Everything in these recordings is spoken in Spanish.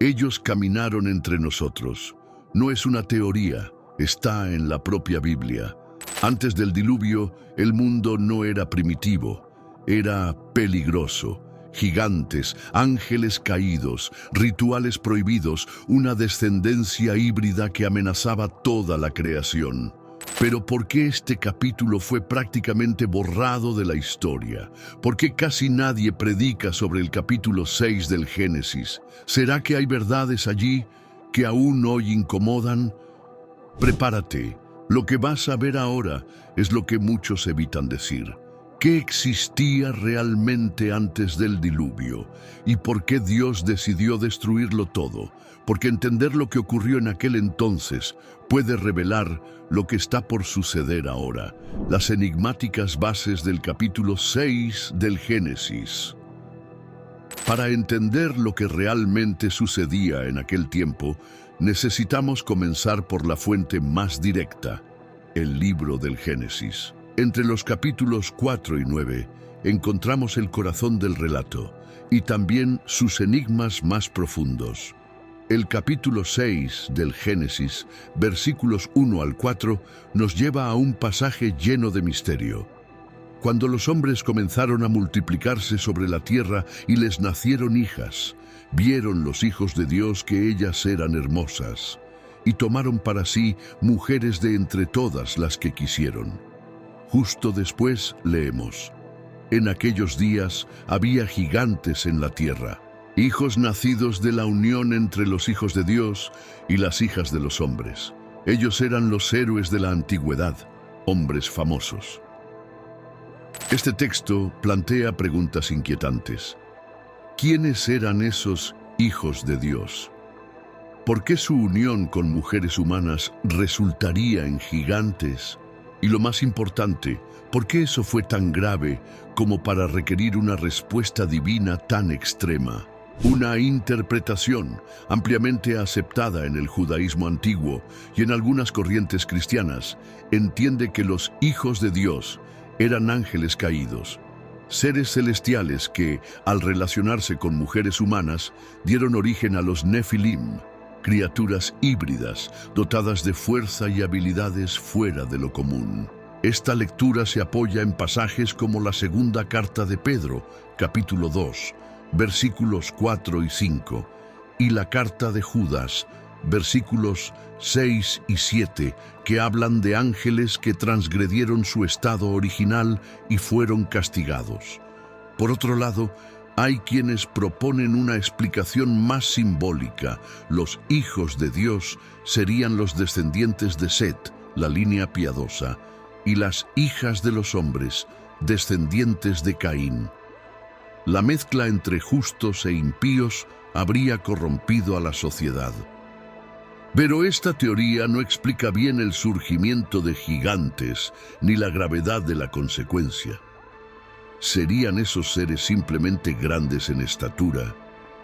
Ellos caminaron entre nosotros. No es una teoría, está en la propia Biblia. Antes del diluvio, el mundo no era primitivo, era peligroso. Gigantes, ángeles caídos, rituales prohibidos, una descendencia híbrida que amenazaba toda la creación. Pero ¿por qué este capítulo fue prácticamente borrado de la historia? ¿Por qué casi nadie predica sobre el capítulo 6 del Génesis? ¿Será que hay verdades allí que aún hoy incomodan? Prepárate, lo que vas a ver ahora es lo que muchos evitan decir. ¿Qué existía realmente antes del diluvio? ¿Y por qué Dios decidió destruirlo todo? Porque entender lo que ocurrió en aquel entonces puede revelar lo que está por suceder ahora. Las enigmáticas bases del capítulo 6 del Génesis. Para entender lo que realmente sucedía en aquel tiempo, necesitamos comenzar por la fuente más directa, el libro del Génesis. Entre los capítulos 4 y 9 encontramos el corazón del relato y también sus enigmas más profundos. El capítulo 6 del Génesis, versículos 1 al 4, nos lleva a un pasaje lleno de misterio. Cuando los hombres comenzaron a multiplicarse sobre la tierra y les nacieron hijas, vieron los hijos de Dios que ellas eran hermosas, y tomaron para sí mujeres de entre todas las que quisieron. Justo después leemos: en aquellos días había gigantes en la tierra, hijos nacidos de la unión entre los hijos de Dios y las hijas de los hombres. Ellos eran los héroes de la antigüedad, hombres famosos. Este texto plantea preguntas inquietantes. ¿Quiénes eran esos hijos de Dios? ¿Por qué su unión con mujeres humanas resultaría en gigantes? Y lo más importante, ¿por qué eso fue tan grave como para requerir una respuesta divina tan extrema? Una interpretación ampliamente aceptada en el judaísmo antiguo y en algunas corrientes cristianas entiende que los hijos de Dios eran ángeles caídos, seres celestiales que, al relacionarse con mujeres humanas, dieron origen a los Nefilim, criaturas híbridas, dotadas de fuerza y habilidades fuera de lo común. Esta lectura se apoya en pasajes como la segunda carta de Pedro, capítulo 2, versículos 4 y 5, y la carta de Judas, versículos 6 y 7, que hablan de ángeles que transgredieron su estado original y fueron castigados. Por otro lado, hay quienes proponen una explicación más simbólica. Los hijos de Dios serían los descendientes de Set, la línea piadosa, y las hijas de los hombres, descendientes de Caín. La mezcla entre justos e impíos habría corrompido a la sociedad. Pero esta teoría no explica bien el surgimiento de gigantes ni la gravedad de la consecuencia. ¿Serían esos seres simplemente grandes en estatura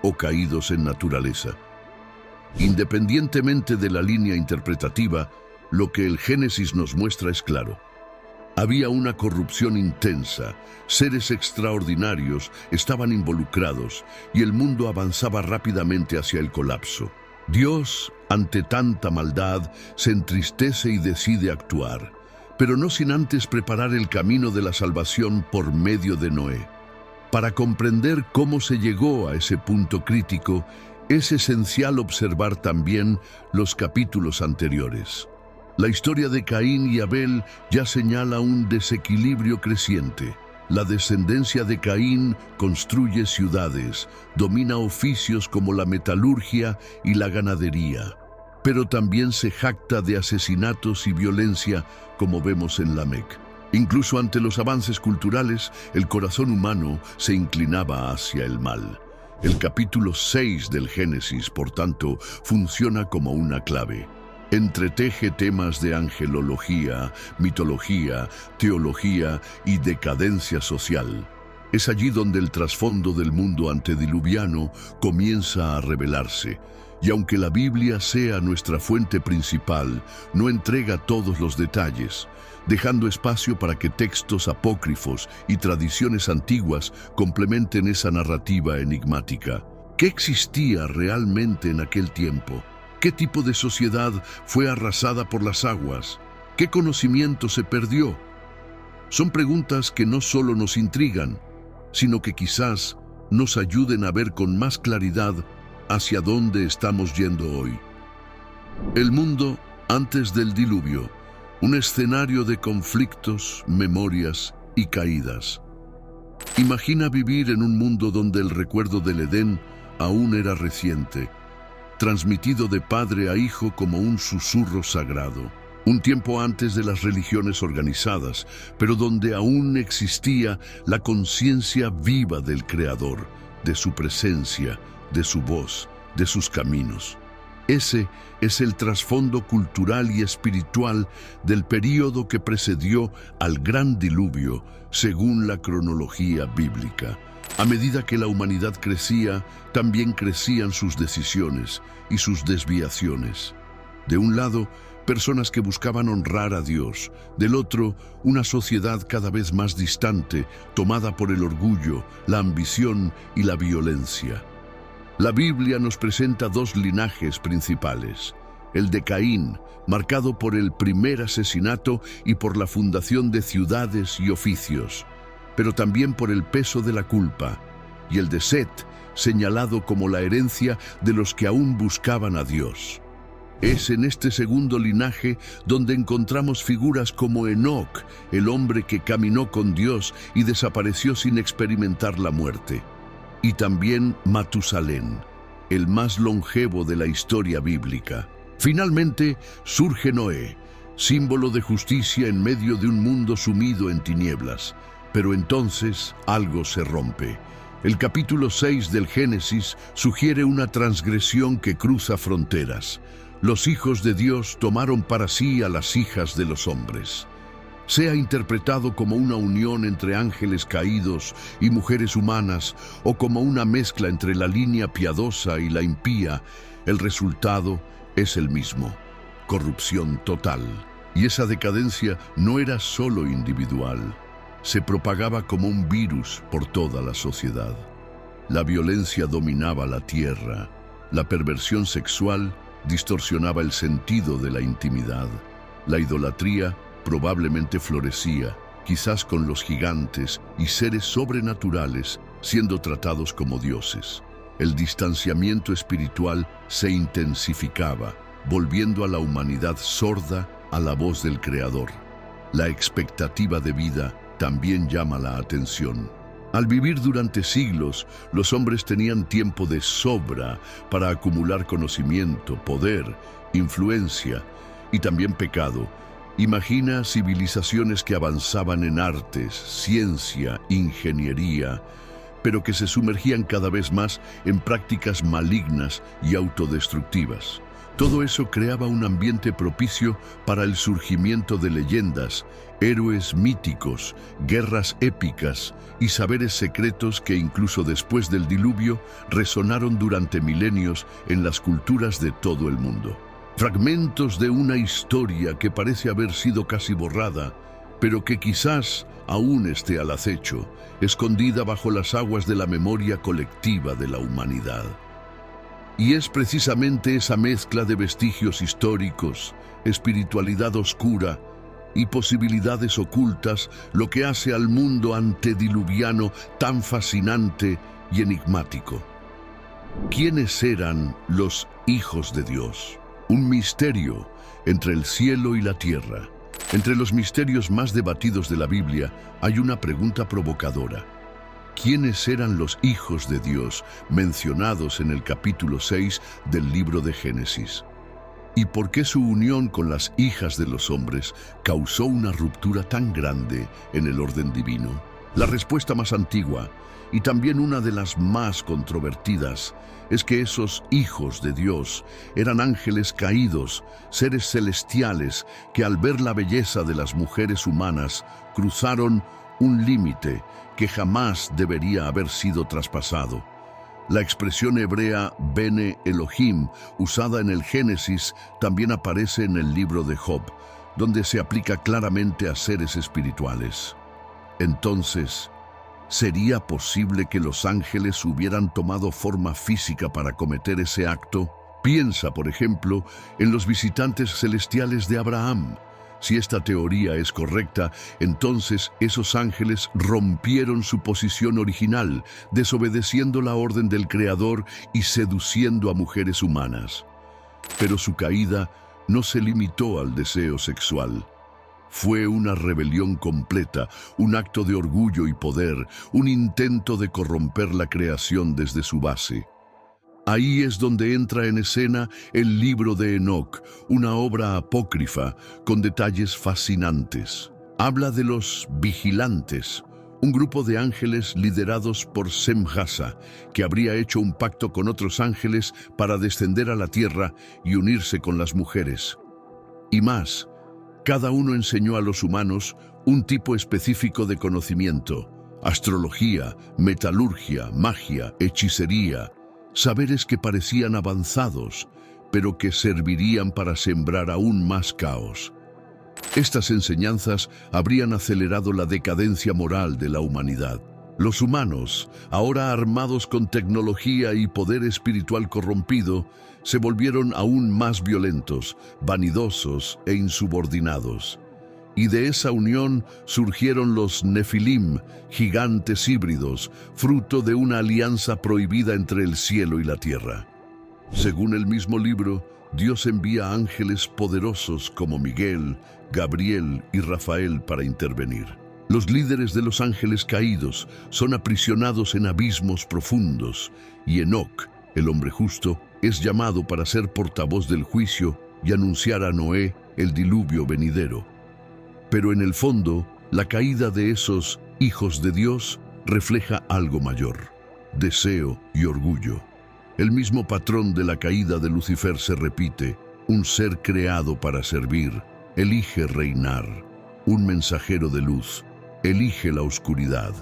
o caídos en naturaleza? Independientemente de la línea interpretativa, lo que el Génesis nos muestra es claro. Había una corrupción intensa, seres extraordinarios estaban involucrados y el mundo avanzaba rápidamente hacia el colapso. Dios, ante tanta maldad, se entristece y decide actuar, pero no sin antes preparar el camino de la salvación por medio de Noé. Para comprender cómo se llegó a ese punto crítico, es esencial observar también los capítulos anteriores. La historia de Caín y Abel ya señala un desequilibrio creciente. La descendencia de Caín construye ciudades, domina oficios como la metalurgia y la ganadería, pero también se jacta de asesinatos y violencia, como vemos en Lamec. Incluso ante los avances culturales, el corazón humano se inclinaba hacia el mal. El capítulo 6 del Génesis, por tanto, funciona como una clave. Entreteje temas de angelología, mitología, teología y decadencia social. Es allí donde el trasfondo del mundo antediluviano comienza a revelarse. Y aunque la Biblia sea nuestra fuente principal, no entrega todos los detalles, dejando espacio para que textos apócrifos y tradiciones antiguas complementen esa narrativa enigmática. ¿Qué existía realmente en aquel tiempo? ¿Qué tipo de sociedad fue arrasada por las aguas? ¿Qué conocimiento se perdió? Son preguntas que no solo nos intrigan, sino que quizás nos ayuden a ver con más claridad hacia dónde estamos yendo hoy. El mundo antes del diluvio, un escenario de conflictos, memorias y caídas. Imagina vivir en un mundo donde el recuerdo del Edén aún era reciente, transmitido de padre a hijo como un susurro sagrado. Un tiempo antes de las religiones organizadas, pero donde aún existía la conciencia viva del Creador, de su presencia, de su voz, de sus caminos. Ese es el trasfondo cultural y espiritual del período que precedió al gran diluvio, según la cronología bíblica. A medida que la humanidad crecía, también crecían sus decisiones y sus desviaciones. De un lado, personas que buscaban honrar a Dios; del otro, una sociedad cada vez más distante, tomada por el orgullo, la ambición y la violencia. La Biblia nos presenta dos linajes principales: el de Caín, marcado por el primer asesinato y por la fundación de ciudades y oficios, pero también por el peso de la culpa; y el de Set, señalado como la herencia de los que aún buscaban a Dios. Es en este segundo linaje donde encontramos figuras como Enoc, el hombre que caminó con Dios y desapareció sin experimentar la muerte; y también Matusalén, el más longevo de la historia bíblica. Finalmente surge Noé, símbolo de justicia en medio de un mundo sumido en tinieblas. Pero entonces algo se rompe. El capítulo 6 del Génesis sugiere una transgresión que cruza fronteras. Los hijos de Dios tomaron para sí a las hijas de los hombres. Sea interpretado como una unión entre ángeles caídos y mujeres humanas, o como una mezcla entre la línea piadosa y la impía, el resultado es el mismo: corrupción total. Y esa decadencia no era solo individual, se propagaba como un virus por toda la sociedad. La violencia dominaba la tierra, la perversión sexual distorsionaba el sentido de la intimidad, la idolatría probablemente florecía, quizás con los gigantes y seres sobrenaturales siendo tratados como dioses. El distanciamiento espiritual se intensificaba, volviendo a la humanidad sorda a la voz del Creador. La expectativa de vida también llama la atención. Al vivir durante siglos, los hombres tenían tiempo de sobra para acumular conocimiento, poder, influencia y también pecado. Imagina civilizaciones que avanzaban en artes, ciencia, ingeniería, pero que se sumergían cada vez más en prácticas malignas y autodestructivas. Todo eso creaba un ambiente propicio para el surgimiento de leyendas, héroes míticos, guerras épicas y saberes secretos que incluso después del diluvio resonaron durante milenios en las culturas de todo el mundo. Fragmentos de una historia que parece haber sido casi borrada, pero que quizás aún esté al acecho, escondida bajo las aguas de la memoria colectiva de la humanidad. Y es precisamente esa mezcla de vestigios históricos, espiritualidad oscura y posibilidades ocultas lo que hace al mundo antediluviano tan fascinante y enigmático. ¿Quiénes eran los hijos de Dios? Un misterio entre el cielo y la tierra. Entre los misterios más debatidos de la Biblia hay una pregunta provocadora: ¿quiénes eran los hijos de Dios mencionados en el capítulo 6 del libro de Génesis? ¿Y por qué su unión con las hijas de los hombres causó una ruptura tan grande en el orden divino? La respuesta más antigua, y también una de las más controvertidas, es que esos hijos de Dios eran ángeles caídos, seres celestiales que al ver la belleza de las mujeres humanas cruzaron un límite que jamás debería haber sido traspasado. La expresión hebrea Bene Elohim, usada en el Génesis, también aparece en el libro de Job, donde se aplica claramente a seres espirituales. Entonces, ¿Sería posible que los ángeles hubieran tomado forma física para cometer ese acto? Piensa, por ejemplo, en los visitantes celestiales de Abraham. Si esta teoría es correcta, entonces esos ángeles rompieron su posición original, desobedeciendo la orden del Creador y seduciendo a mujeres humanas. Pero su caída no se limitó al deseo sexual. Fue una rebelión completa, un acto de orgullo y poder, un intento de corromper la creación desde su base. Ahí es donde entra en escena el libro de Enoc, una obra apócrifa con detalles fascinantes. Habla de los vigilantes, un grupo de ángeles liderados por Semjasa, que habría hecho un pacto con otros ángeles para descender a la tierra y unirse con las mujeres. Y más, cada uno enseñó a los humanos un tipo específico de conocimiento: astrología, metalurgia, magia, hechicería, saberes que parecían avanzados, pero que servirían para sembrar aún más caos. Estas enseñanzas habrían acelerado la decadencia moral de la humanidad. Los humanos, ahora armados con tecnología y poder espiritual corrompido, se volvieron aún más violentos, vanidosos e insubordinados. Y de esa unión surgieron los Nefilim, gigantes híbridos, fruto de una alianza prohibida entre el cielo y la tierra. Según el mismo libro, Dios envía ángeles poderosos como Miguel, Gabriel y Rafael para intervenir. Los líderes de los ángeles caídos son aprisionados en abismos profundos, y Enoc, el hombre justo, es llamado para ser portavoz del juicio y anunciar a Noé el diluvio venidero. Pero en el fondo, la caída de esos hijos de Dios refleja algo mayor: deseo y orgullo. El mismo patrón de la caída de Lucifer se repite: un ser creado para servir, elige reinar. Un mensajero de luz, elige la oscuridad.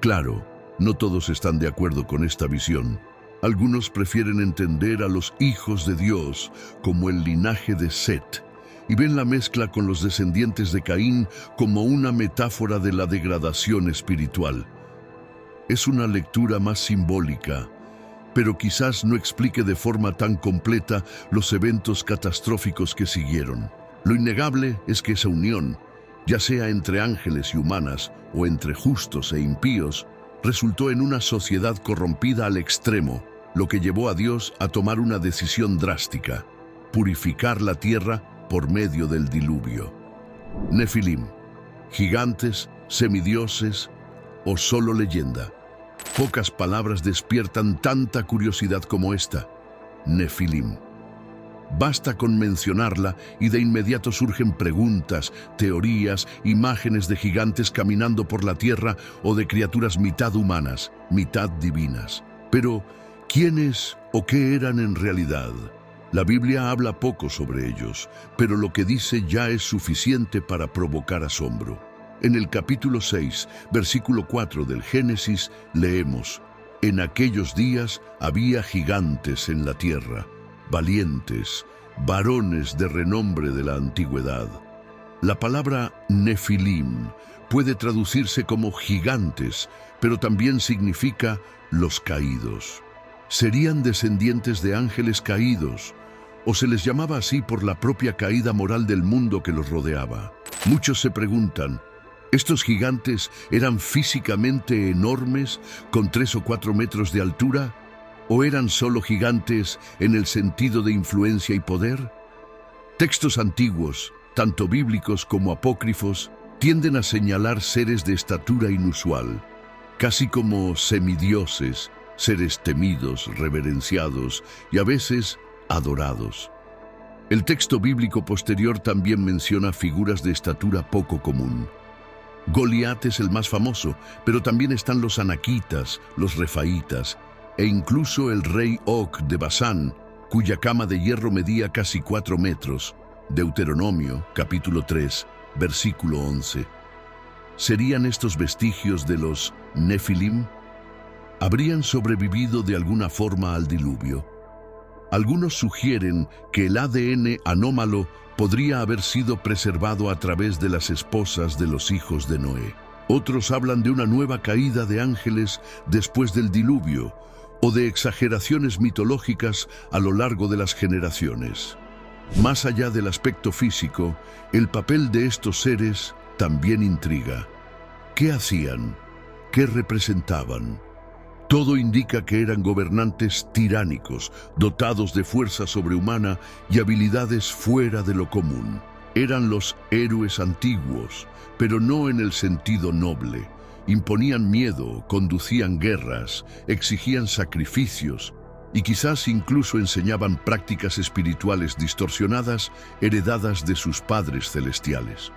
Claro, no todos están de acuerdo con esta visión. Algunos prefieren entender a los hijos de Dios como el linaje de Set, y ven la mezcla con los descendientes de Caín como una metáfora de la degradación espiritual. Es una lectura más simbólica, pero quizás no explique de forma tan completa los eventos catastróficos que siguieron. Lo innegable es que esa unión, ya sea entre ángeles y humanas o entre justos e impíos, resultó en una sociedad corrompida al extremo, lo que llevó a Dios a tomar una decisión drástica: purificar la tierra por medio del diluvio. Nefilim, gigantes, semidioses o solo leyenda. Pocas palabras despiertan tanta curiosidad como esta: Nefilim. Basta con mencionarla y de inmediato surgen preguntas, teorías, imágenes de gigantes caminando por la tierra o de criaturas mitad humanas, mitad divinas. Pero, ¿quiénes o qué eran en realidad? La Biblia habla poco sobre ellos, pero lo que dice ya es suficiente para provocar asombro. En el capítulo 6, versículo 4 del Génesis, leemos: en aquellos días había gigantes en la tierra, valientes, varones de renombre de la antigüedad. La palabra Nefilim puede traducirse como gigantes, pero también significa los caídos. Serían descendientes de ángeles caídos, o se les llamaba así por la propia caída moral del mundo que los rodeaba. Muchos se preguntan: ¿estos gigantes eran físicamente enormes, con 3 o 4 metros de altura? ¿O eran solo gigantes en el sentido de influencia y poder? Textos antiguos, tanto bíblicos como apócrifos, tienden a señalar seres de estatura inusual, casi como semidioses, seres temidos, reverenciados y a veces adorados. El texto bíblico posterior también menciona figuras de estatura poco común. Goliat es el más famoso, pero también están los anaquitas, los refaítas, e incluso el rey Og de Basán, cuya cama de hierro medía casi 4 metros. Deuteronomio, capítulo 3, versículo 11. ¿Serían estos vestigios de los Nefilim? ¿Habrían sobrevivido de alguna forma al diluvio? Algunos sugieren que el ADN anómalo podría haber sido preservado a través de las esposas de los hijos de Noé. Otros hablan de una nueva caída de ángeles después del diluvio o de exageraciones mitológicas a lo largo de las generaciones. Más allá del aspecto físico, el papel de estos seres también intriga. ¿Qué hacían? ¿Qué representaban? Todo indica que eran gobernantes tiránicos, dotados de fuerza sobrehumana y habilidades fuera de lo común. Eran los héroes antiguos, pero no en el sentido noble. Imponían miedo, conducían guerras, exigían sacrificios y quizás incluso enseñaban prácticas espirituales distorsionadas heredadas de sus padres celestiales.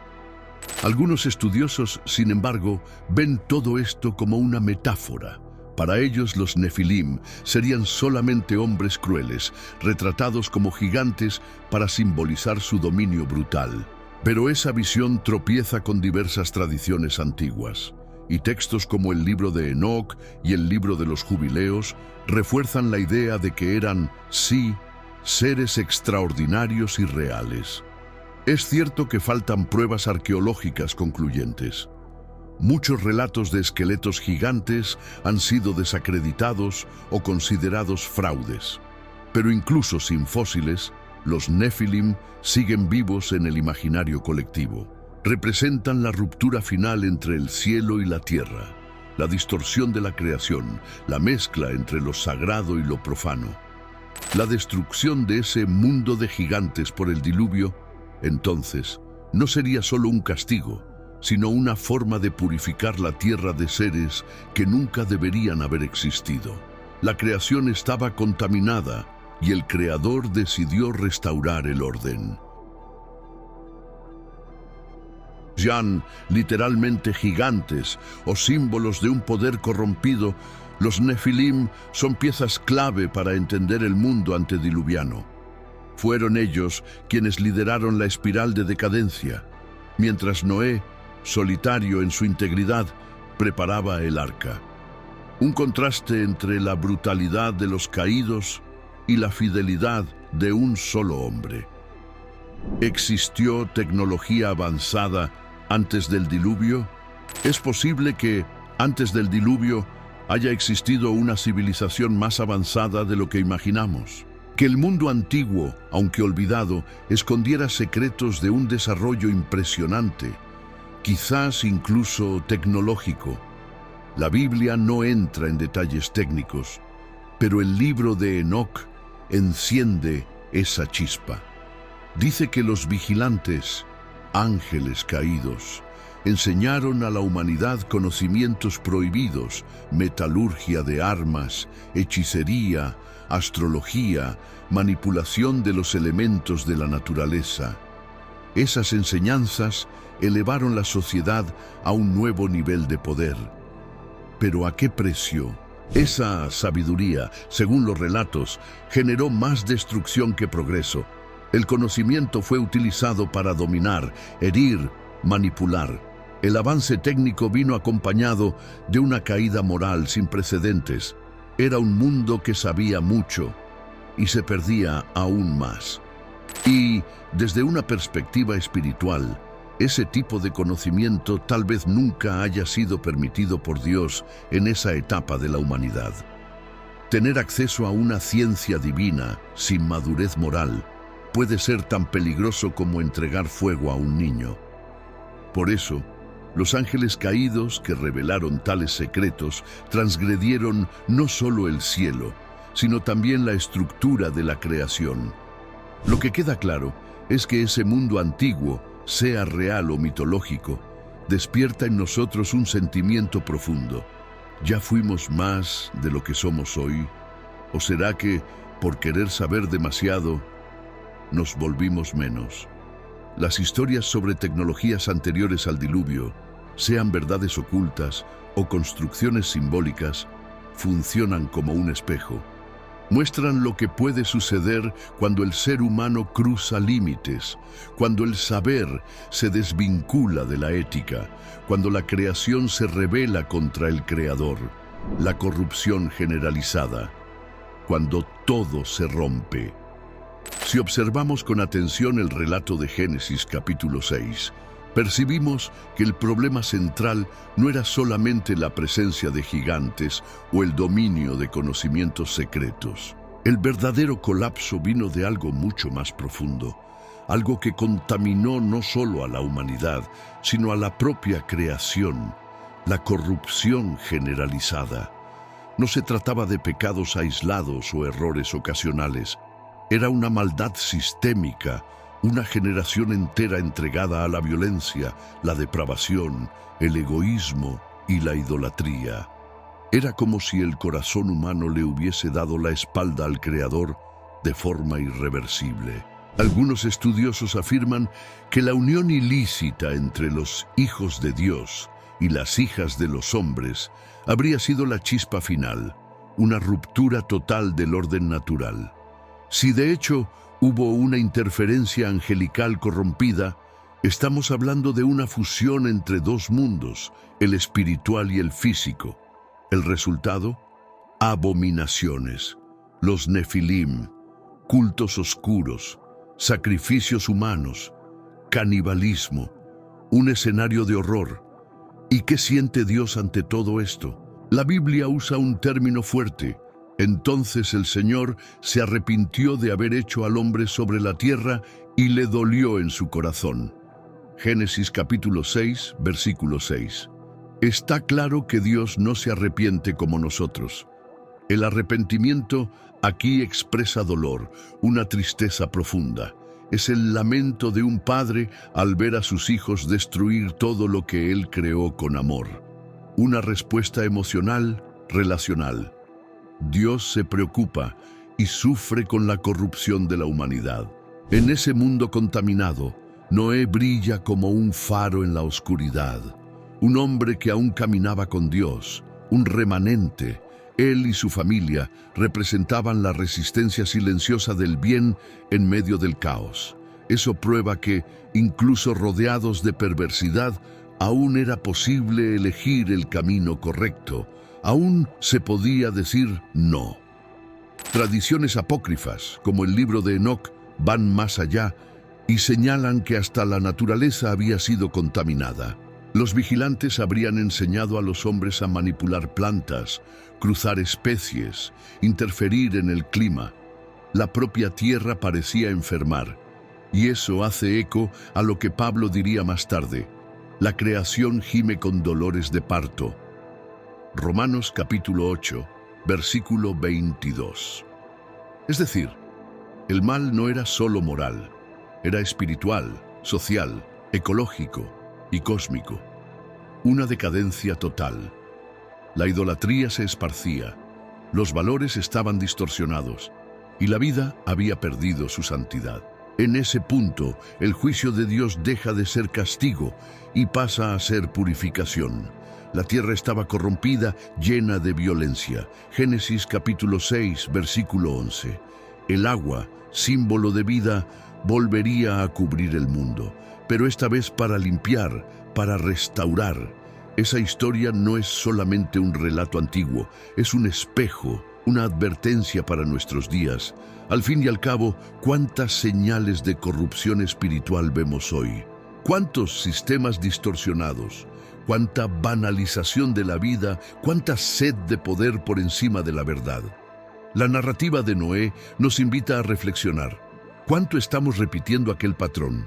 Algunos estudiosos, sin embargo, ven todo esto como una metáfora. Para ellos los Nefilim serían solamente hombres crueles, retratados como gigantes para simbolizar su dominio brutal. Pero esa visión tropieza con diversas tradiciones antiguas, y textos como el libro de Enoc y el libro de los Jubileos refuerzan la idea de que eran, sí, seres extraordinarios y reales. Es cierto que faltan pruebas arqueológicas concluyentes. Muchos relatos de esqueletos gigantes han sido desacreditados o considerados fraudes. Pero incluso sin fósiles, los Nefilim siguen vivos en el imaginario colectivo. Representan la ruptura final entre el cielo y la tierra, la distorsión de la creación, la mezcla entre lo sagrado y lo profano. La destrucción de ese mundo de gigantes por el diluvio, entonces, no sería solo un castigo, sino una forma de purificar la tierra de seres que nunca deberían haber existido. La creación estaba contaminada y el Creador decidió restaurar el orden. Yan, literalmente gigantes o símbolos de un poder corrompido, los Nefilim son piezas clave para entender el mundo antediluviano. Fueron ellos quienes lideraron la espiral de decadencia, mientras Noé, solitario en su integridad, preparaba el arca. Un contraste entre la brutalidad de los caídos y la fidelidad de un solo hombre. ¿Existió tecnología avanzada antes del diluvio? ¿Es posible que, antes del diluvio, haya existido una civilización más avanzada de lo que imaginamos? Que el mundo antiguo, aunque olvidado, escondiera secretos de un desarrollo impresionante, quizás incluso tecnológico. La Biblia no entra en detalles técnicos, pero el libro de Enoc enciende esa chispa. Dice que los vigilantes, ángeles caídos, enseñaron a la humanidad conocimientos prohibidos, metalurgia de armas, hechicería, astrología, manipulación de los elementos de la naturaleza. Esas enseñanzas elevaron la sociedad a un nuevo nivel de poder. ¿Pero a qué precio? Esa sabiduría, según los relatos, generó más destrucción que progreso. El conocimiento fue utilizado para dominar, herir, manipular. El avance técnico vino acompañado de una caída moral sin precedentes. Era un mundo que sabía mucho y se perdía aún más. Y, desde una perspectiva espiritual, ese tipo de conocimiento tal vez nunca haya sido permitido por Dios en esa etapa de la humanidad. Tener acceso a una ciencia divina sin madurez moral puede ser tan peligroso como entregar fuego a un niño. Por eso, los ángeles caídos que revelaron tales secretos transgredieron no solo el cielo, sino también la estructura de la creación. Lo que queda claro es que ese mundo antiguo, sea real o mitológico, despierta en nosotros un sentimiento profundo. ¿Ya fuimos más de lo que somos hoy? ¿O será que, por querer saber demasiado, nos volvimos menos? Las historias sobre tecnologías anteriores al diluvio, sean verdades ocultas o construcciones simbólicas, funcionan como un espejo. Muestran lo que puede suceder cuando el ser humano cruza límites, cuando el saber se desvincula de la ética, cuando la creación se rebela contra el Creador, la corrupción generalizada, cuando todo se rompe. Si observamos con atención el relato de Génesis capítulo 6, percibimos que el problema central no era solamente la presencia de gigantes o el dominio de conocimientos secretos. El verdadero colapso vino de algo mucho más profundo, algo que contaminó no solo a la humanidad, sino a la propia creación, la corrupción generalizada. No se trataba de pecados aislados o errores ocasionales. Era una maldad sistémica, una generación entera entregada a la violencia, la depravación, el egoísmo y la idolatría. Era como si el corazón humano le hubiese dado la espalda al Creador de forma irreversible. Algunos estudiosos afirman que la unión ilícita entre los hijos de Dios y las hijas de los hombres habría sido la chispa final, una ruptura total del orden natural. Si de hecho hubo una interferencia angelical corrompida, estamos hablando de una fusión entre dos mundos, el espiritual y el físico. El resultado: abominaciones, los nefilim, cultos oscuros, sacrificios humanos, canibalismo, un escenario de horror. ¿Y qué siente Dios ante todo esto? La Biblia usa un término fuerte. Entonces el Señor se arrepintió de haber hecho al hombre sobre la tierra y le dolió en su corazón. Génesis capítulo 6, versículo 6. Está claro que Dios no se arrepiente como nosotros. El arrepentimiento aquí expresa dolor, una tristeza profunda. Es el lamento de un padre al ver a sus hijos destruir todo lo que él creó con amor. Una respuesta emocional, relacional. Dios se preocupa y sufre con la corrupción de la humanidad. En ese mundo contaminado, Noé brilla como un faro en la oscuridad. Un hombre que aún caminaba con Dios, un remanente. Él y su familia representaban la resistencia silenciosa del bien en medio del caos. Eso prueba que, incluso rodeados de perversidad, aún era posible elegir el camino correcto. Aún se podía decir no. Tradiciones apócrifas, como el libro de Enoc, van más allá y señalan que hasta la naturaleza había sido contaminada. Los vigilantes habrían enseñado a los hombres a manipular plantas, cruzar especies, interferir en el clima. La propia tierra parecía enfermar, y eso hace eco a lo que Pablo diría más tarde: la creación gime con dolores de parto. Romanos capítulo 8, versículo 22. Es decir, el mal no era solo moral, era espiritual, social, ecológico y cósmico. Una decadencia total. La idolatría se esparcía, los valores estaban distorsionados y la vida había perdido su santidad. En ese punto, el juicio de Dios deja de ser castigo y pasa a ser purificación. La tierra estaba corrompida, llena de violencia. Génesis capítulo 6, versículo 11. El agua, símbolo de vida, volvería a cubrir el mundo, pero esta vez para limpiar, para restaurar. Esa historia no es solamente un relato antiguo, es un espejo, una advertencia para nuestros días. Al fin y al cabo, ¿cuántas señales de corrupción espiritual vemos hoy? ¿Cuántos sistemas distorsionados? ¿Cuánta banalización de la vida? ¿Cuánta sed de poder por encima de la verdad? La narrativa de Noé nos invita a reflexionar. ¿Cuánto estamos repitiendo aquel patrón?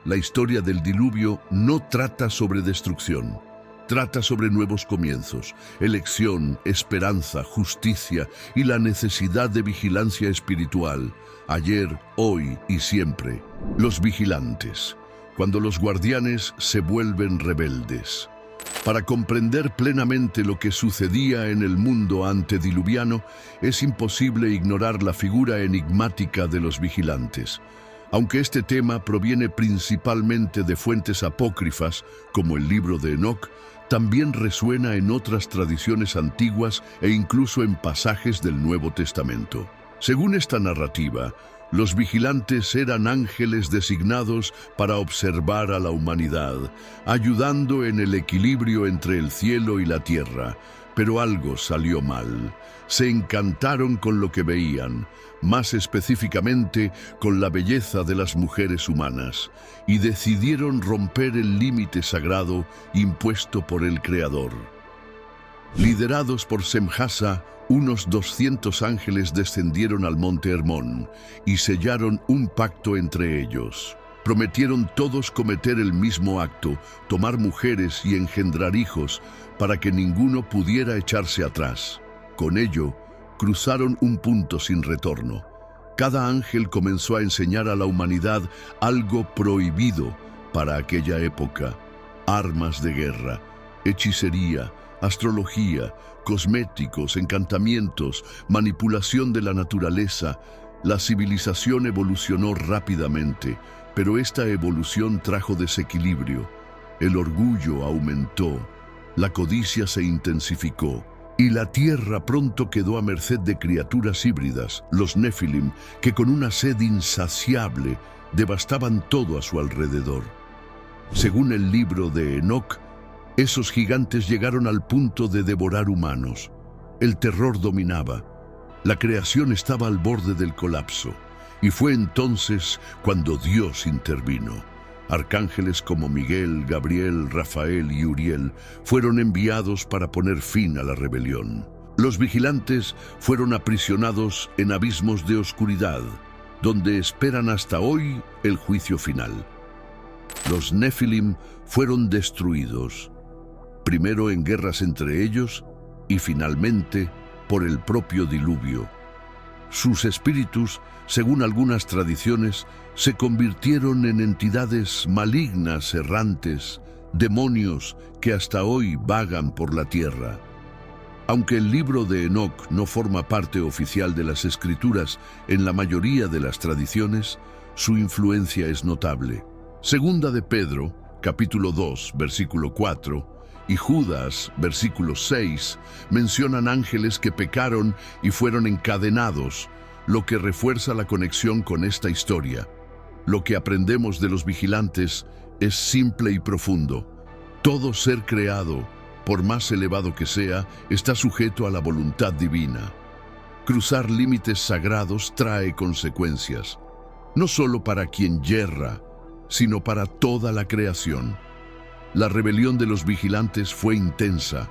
La historia del diluvio no trata sobre destrucción. Trata sobre nuevos comienzos, elección, esperanza, justicia y la necesidad de vigilancia espiritual, ayer, hoy y siempre. Los vigilantes, cuando los guardianes se vuelven rebeldes. Para comprender plenamente lo que sucedía en el mundo antediluviano, es imposible ignorar la figura enigmática de los vigilantes. Aunque este tema proviene principalmente de fuentes apócrifas, como el libro de Enoc, también resuena en otras tradiciones antiguas e incluso en pasajes del Nuevo Testamento. Según esta narrativa, los vigilantes eran ángeles designados para observar a la humanidad, ayudando en el equilibrio entre el cielo y la tierra, Pero algo salió mal. Se encantaron con lo que veían, más específicamente con la belleza de las mujeres humanas, y decidieron romper el límite sagrado impuesto por el Creador. Liderados por Semjasa, unos 200 ángeles descendieron al monte Hermón y sellaron un pacto entre ellos. Prometieron todos cometer el mismo acto, tomar mujeres y engendrar hijos, para que ninguno pudiera echarse atrás. Con ello, cruzaron un punto sin retorno. Cada ángel comenzó a enseñar a la humanidad algo prohibido para aquella época: armas de guerra, hechicería, astrología, cosméticos, encantamientos, manipulación de la naturaleza. La civilización evolucionó rápidamente, pero esta evolución trajo desequilibrio. El orgullo aumentó, la codicia se intensificó, y la tierra pronto quedó a merced de criaturas híbridas, los Nefilim, que con una sed insaciable devastaban todo a su alrededor. Según el libro de Enoc, esos gigantes llegaron al punto de devorar humanos. El terror dominaba. La creación estaba al borde del colapso. Y fue entonces cuando Dios intervino. Arcángeles como Miguel, Gabriel, Rafael y Uriel fueron enviados para poner fin a la rebelión. Los vigilantes fueron aprisionados en abismos de oscuridad, donde esperan hasta hoy el juicio final. Los Nefilim fueron destruidos, primero en guerras entre ellos y finalmente por el propio diluvio. Sus espíritus, según algunas tradiciones, se convirtieron en entidades malignas errantes, demonios que hasta hoy vagan por la tierra. Aunque el libro de Enoc no forma parte oficial de las Escrituras en la mayoría de las tradiciones, su influencia es notable. Segunda de Pedro, capítulo 2, versículo 4, y Judas, versículo 6, mencionan ángeles que pecaron y fueron encadenados, lo que refuerza la conexión con esta historia. Lo que aprendemos de los vigilantes es simple y profundo. Todo ser creado, por más elevado que sea, está sujeto a la voluntad divina. Cruzar límites sagrados trae consecuencias, no solo para quien yerra, sino para toda la creación. La rebelión de los vigilantes fue intensa,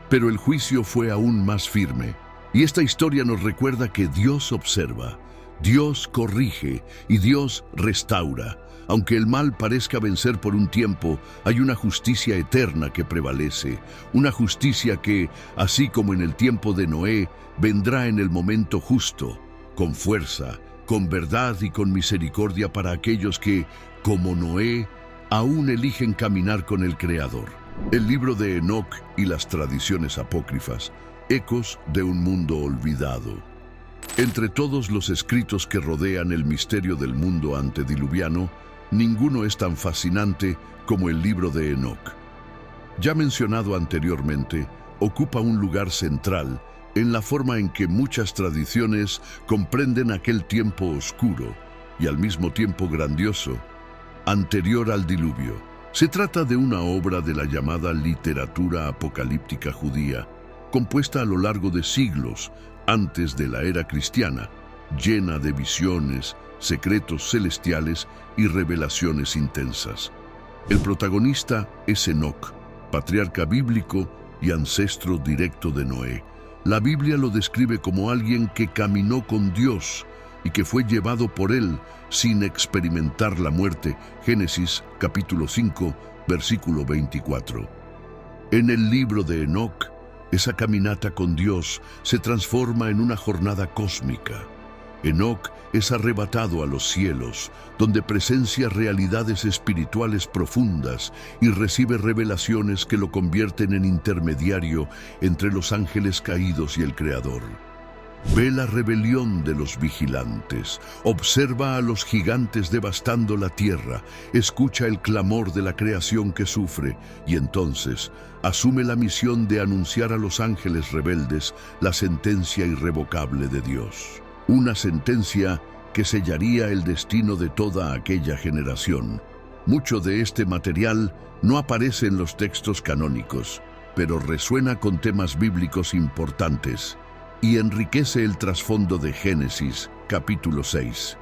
pero el juicio fue aún más firme. Y esta historia nos recuerda que Dios observa, Dios corrige y Dios restaura. Aunque el mal parezca vencer por un tiempo, hay una justicia eterna que prevalece, una justicia que, así como en el tiempo de Noé, vendrá en el momento justo, con fuerza, con verdad y con misericordia para aquellos que, como Noé, aún eligen caminar con el Creador. El libro de Enoc y las tradiciones apócrifas, ecos de un mundo olvidado. Entre todos los escritos que rodean el misterio del mundo antediluviano, ninguno es tan fascinante como el libro de Enoc. Ya mencionado anteriormente, ocupa un lugar central en la forma en que muchas tradiciones comprenden aquel tiempo oscuro y al mismo tiempo grandioso, anterior al diluvio. Se trata de una obra de la llamada literatura apocalíptica judía, compuesta a lo largo de siglos antes de la era cristiana, llena de visiones, secretos celestiales y revelaciones intensas. El protagonista es Enoc, patriarca bíblico y ancestro directo de Noé. La Biblia lo describe como alguien que caminó con Dios y que fue llevado por él sin experimentar la muerte. Génesis capítulo 5, versículo 24. En el libro de Enoc, esa caminata con Dios se transforma en una jornada cósmica. Enoc es arrebatado a los cielos, donde presencia realidades espirituales profundas y recibe revelaciones que lo convierten en intermediario entre los ángeles caídos y el Creador. Ve la rebelión de los vigilantes, observa a los gigantes devastando la tierra, escucha el clamor de la creación que sufre y entonces asume la misión de anunciar a los ángeles rebeldes la sentencia irrevocable de Dios. Una sentencia que sellaría el destino de toda aquella generación. Mucho de este material no aparece en los textos canónicos, pero resuena con temas bíblicos importantes y enriquece el trasfondo de Génesis, capítulo 6.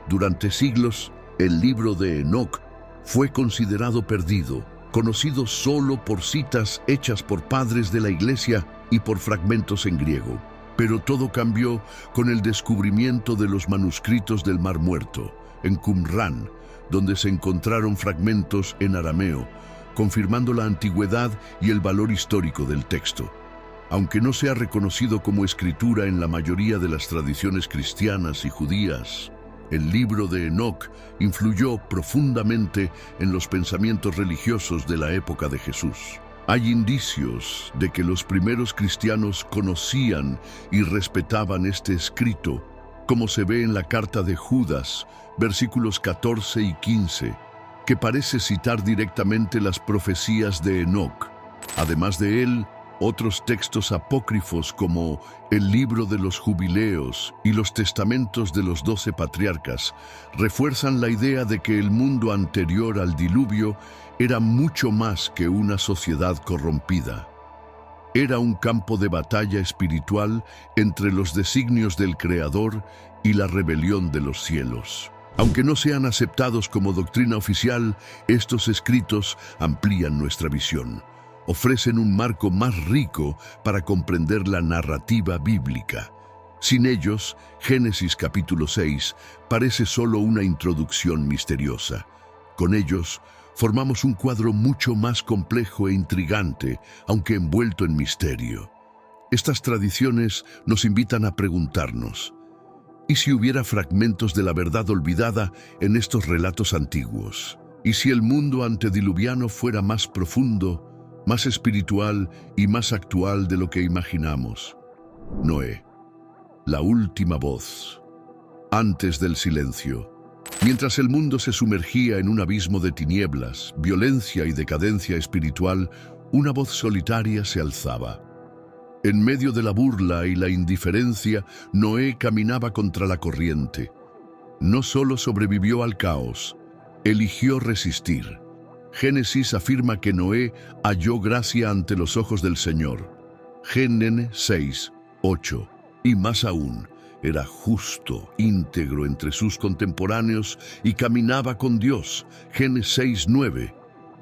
Durante siglos, el libro de Enoc fue considerado perdido, conocido solo por citas hechas por padres de la Iglesia y por fragmentos en griego. Pero todo cambió con el descubrimiento de los manuscritos del Mar Muerto, en Qumrán, donde se encontraron fragmentos en arameo, confirmando la antigüedad y el valor histórico del texto. Aunque no sea reconocido como escritura en la mayoría de las tradiciones cristianas y judías, el libro de Enoc influyó profundamente en los pensamientos religiosos de la época de Jesús. Hay indicios de que los primeros cristianos conocían y respetaban este escrito, como se ve en la carta de Judas, versículos 14 y 15, que parece citar directamente las profecías de Enoc. Además de él, otros textos apócrifos como el libro de los jubileos y los testamentos de los 12 patriarcas refuerzan la idea de que el mundo anterior al diluvio era mucho más que una sociedad corrompida. Era un campo de batalla espiritual entre los designios del Creador y la rebelión de los cielos. Aunque no sean aceptados como doctrina oficial, estos escritos amplían nuestra visión. Ofrecen un marco más rico para comprender la narrativa bíblica. Sin ellos, Génesis capítulo 6 parece solo una introducción misteriosa. Con ellos, formamos un cuadro mucho más complejo e intrigante, aunque envuelto en misterio. Estas tradiciones nos invitan a preguntarnos: ¿y si hubiera fragmentos de la verdad olvidada en estos relatos antiguos? ¿Y si el mundo antediluviano fuera más profundo, más espiritual y más actual de lo que imaginamos? Noé, la última voz. Antes del silencio. Mientras el mundo se sumergía en un abismo de tinieblas, violencia y decadencia espiritual, una voz solitaria se alzaba. En medio de la burla y la indiferencia, Noé caminaba contra la corriente. No solo sobrevivió al caos, eligió resistir. Génesis afirma que Noé halló gracia ante los ojos del Señor. Génesis 6, 8. Y más aún, era justo, íntegro entre sus contemporáneos y caminaba con Dios. Génesis 6, 9.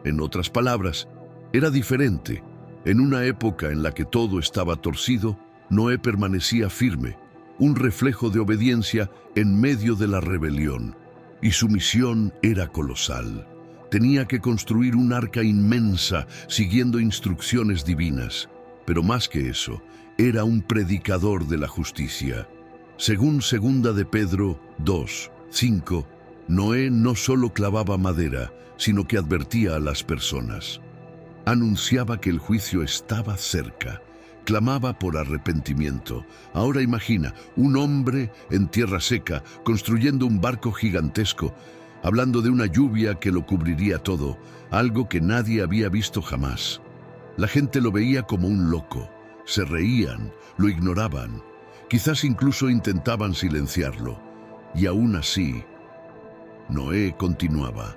En otras palabras, era diferente. En una época en la que todo estaba torcido, Noé permanecía firme, un reflejo de obediencia en medio de la rebelión. Y su misión era colosal. Tenía que construir un arca inmensa siguiendo instrucciones divinas. Pero más que eso, era un predicador de la justicia. Según 2 de Pedro 2, 5, Noé no solo clavaba madera, sino que advertía a las personas. Anunciaba que el juicio estaba cerca. Clamaba por arrepentimiento. Ahora imagina, un hombre en tierra seca, construyendo un barco gigantesco, hablando de una lluvia que lo cubriría todo, algo que nadie había visto jamás. La gente lo veía como un loco. Se reían, lo ignoraban. Quizás incluso intentaban silenciarlo. Y aún así, Noé continuaba.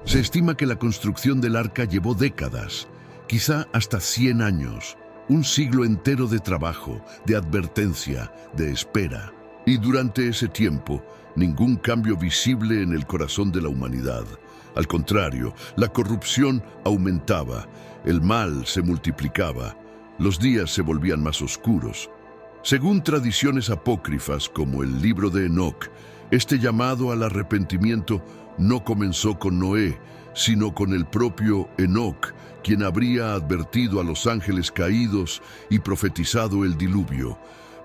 Se estima que la construcción del arca llevó décadas, quizá hasta 100 años, un siglo entero de trabajo, de advertencia, de espera. Y durante ese tiempo, ningún cambio visible en el corazón de la humanidad. Al contrario, la corrupción aumentaba, el mal se multiplicaba, los días se volvían más oscuros. Según tradiciones apócrifas como el libro de Enoc, este llamado al arrepentimiento no comenzó con Noé, sino con el propio Enoc, quien habría advertido a los ángeles caídos y profetizado el diluvio.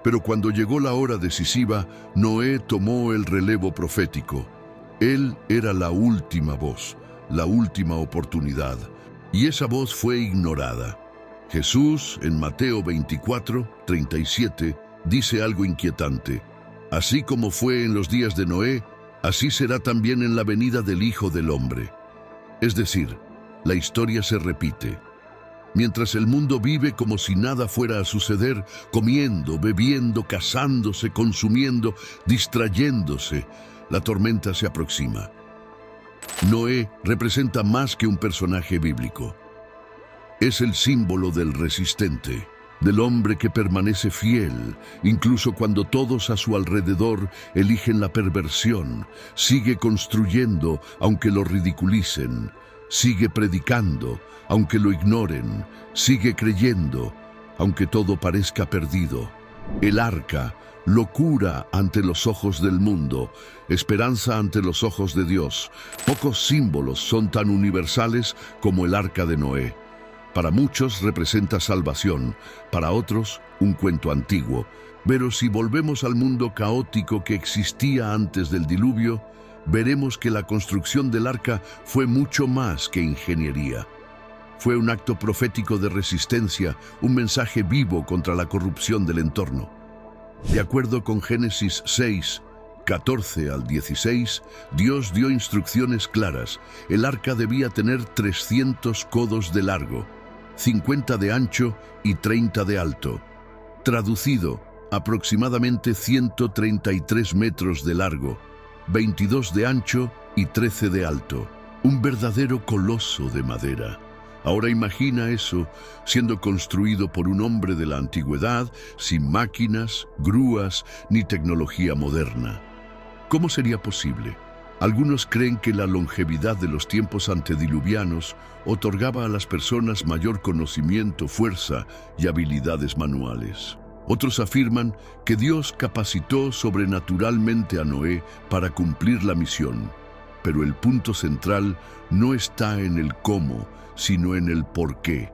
Pero cuando llegó la hora decisiva, Noé tomó el relevo profético. Él era la última voz, la última oportunidad, y esa voz fue ignorada. Jesús, en Mateo 24, 37, dice algo inquietante. Así como fue en los días de Noé, así será también en la venida del Hijo del Hombre. Es decir, la historia se repite. Mientras el mundo vive como si nada fuera a suceder, comiendo, bebiendo, casándose, consumiendo, distrayéndose, la tormenta se aproxima. Noé representa más que un personaje bíblico. Es el símbolo del resistente, del hombre que permanece fiel, incluso cuando todos a su alrededor eligen la perversión. Sigue construyendo, aunque lo ridiculicen. Sigue predicando, aunque lo ignoren. Sigue creyendo, aunque todo parezca perdido. El arca, locura ante los ojos del mundo, esperanza ante los ojos de Dios. Pocos símbolos son tan universales como el arca de Noé. Para muchos representa salvación, para otros un cuento antiguo. Pero si volvemos al mundo caótico que existía antes del diluvio, veremos que la construcción del arca fue mucho más que ingeniería. Fue un acto profético de resistencia, un mensaje vivo contra la corrupción del entorno. De acuerdo con Génesis 6, 14 al 16, Dios dio instrucciones claras. El arca debía tener 300 codos de largo, 50 de ancho y 30 de alto. Traducido, aproximadamente 133 metros de largo, 22 de ancho y 13 de alto. Un verdadero coloso de madera. Ahora imagina eso siendo construido por un hombre de la antigüedad, sin máquinas, grúas ni tecnología moderna. ¿Cómo sería posible? Algunos creen que la longevidad de los tiempos antediluvianos otorgaba a las personas mayor conocimiento, fuerza y habilidades manuales. Otros afirman que Dios capacitó sobrenaturalmente a Noé para cumplir la misión. Pero el punto central no está en el cómo, sino en el por qué.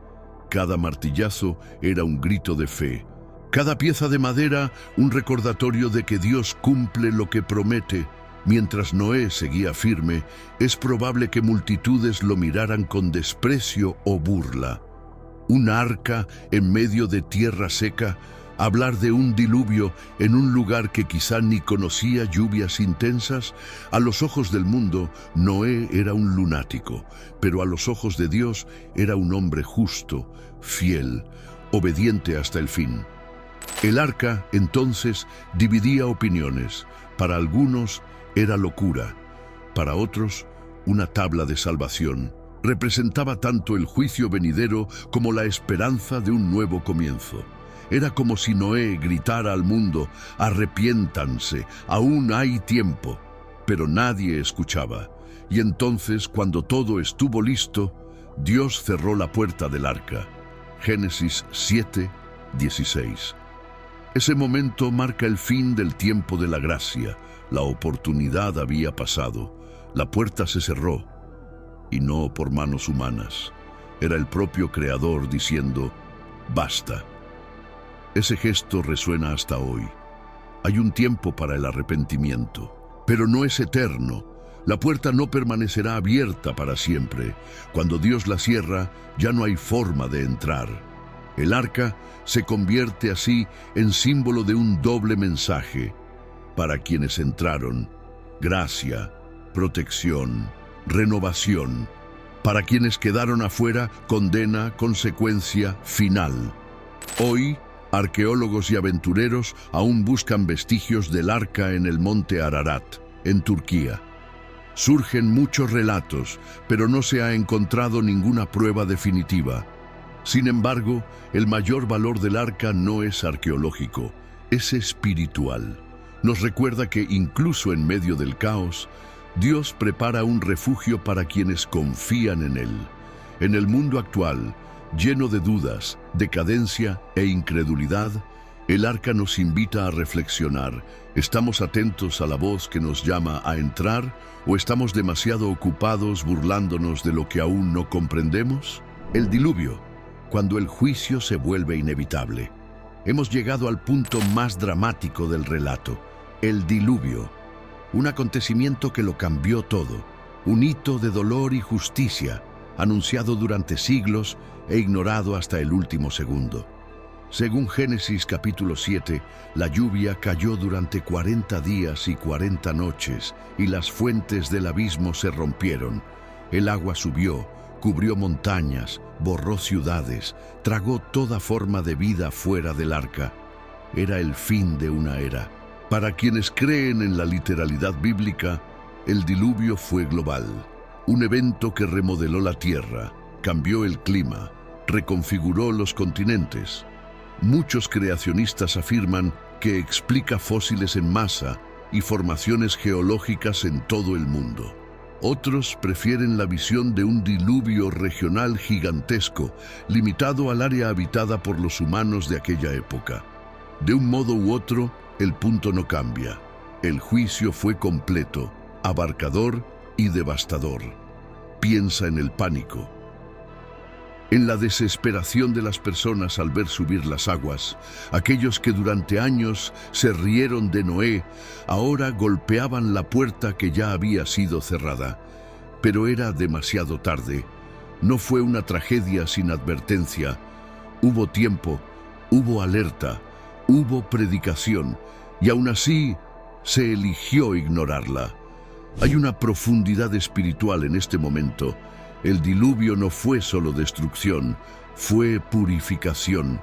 Cada martillazo era un grito de fe. Cada pieza de madera, un recordatorio de que Dios cumple lo que promete. Mientras Noé seguía firme, es probable que multitudes lo miraran con desprecio o burla. Un arca en medio de tierra seca, hablar de un diluvio en un lugar que quizá ni conocía lluvias intensas. A los ojos del mundo, Noé era un lunático, pero a los ojos de Dios era un hombre justo, fiel, obediente hasta el fin. El arca, entonces, dividía opiniones. Para algunos era locura, para otros una tabla de salvación. Representaba tanto el juicio venidero como la esperanza de un nuevo comienzo. Era como si Noé gritara al mundo: arrepiéntanse, aún hay tiempo. Pero nadie escuchaba. Y entonces, cuando todo estuvo listo, Dios cerró la puerta del arca. Génesis 7, 16. Ese momento marca el fin del tiempo de la gracia. La oportunidad había pasado. La puerta se cerró, y no por manos humanas. Era el propio Creador diciendo: basta. Ese gesto resuena hasta hoy. Hay un tiempo para el arrepentimiento, pero no es eterno. La puerta no permanecerá abierta para siempre. Cuando Dios la cierra, ya no hay forma de entrar. El arca se convierte así en símbolo de un doble mensaje. Para quienes entraron, gracia, protección, renovación. Para quienes quedaron afuera, condena, consecuencia, final. Hoy, arqueólogos y aventureros aún buscan vestigios del arca en el monte Ararat, en Turquía. Surgen muchos relatos, pero no se ha encontrado ninguna prueba definitiva. Sin embargo, el mayor valor del arca no es arqueológico, es espiritual. Nos recuerda que incluso en medio del caos, Dios prepara un refugio para quienes confían en Él. En el mundo actual, lleno de dudas, decadencia e incredulidad, el arca nos invita a reflexionar. ¿Estamos atentos a la voz que nos llama a entrar o estamos demasiado ocupados burlándonos de lo que aún no comprendemos? El diluvio, cuando el juicio se vuelve inevitable. Hemos llegado al punto más dramático del relato, el diluvio, un acontecimiento que lo cambió todo, un hito de dolor y justicia, anunciado durante siglos e ignorado hasta el último segundo. Según Génesis capítulo 7, la lluvia cayó durante 40 días y 40 noches, y las fuentes del abismo se rompieron. El agua subió, cubrió montañas, borró ciudades, tragó toda forma de vida fuera del arca. Era el fin de una era. Para quienes creen en la literalidad bíblica, el diluvio fue global, un evento que remodeló la tierra, cambió el clima, reconfiguró los continentes. Muchos creacionistas afirman que explica fósiles en masa y formaciones geológicas en todo el mundo. Otros prefieren la visión de un diluvio regional gigantesco, limitado al área habitada por los humanos de aquella época. De un modo u otro, el punto no cambia. El juicio fue completo, abarcador y devastador. Piensa en el pánico, en la desesperación de las personas al ver subir las aguas. Aquellos que durante años se rieron de Noé, ahora golpeaban la puerta que ya había sido cerrada. Pero era demasiado tarde. No fue una tragedia sin advertencia. Hubo tiempo, hubo alerta, hubo predicación, y aún así se eligió ignorarla. Hay una profundidad espiritual en este momento. El diluvio no fue solo destrucción, fue purificación.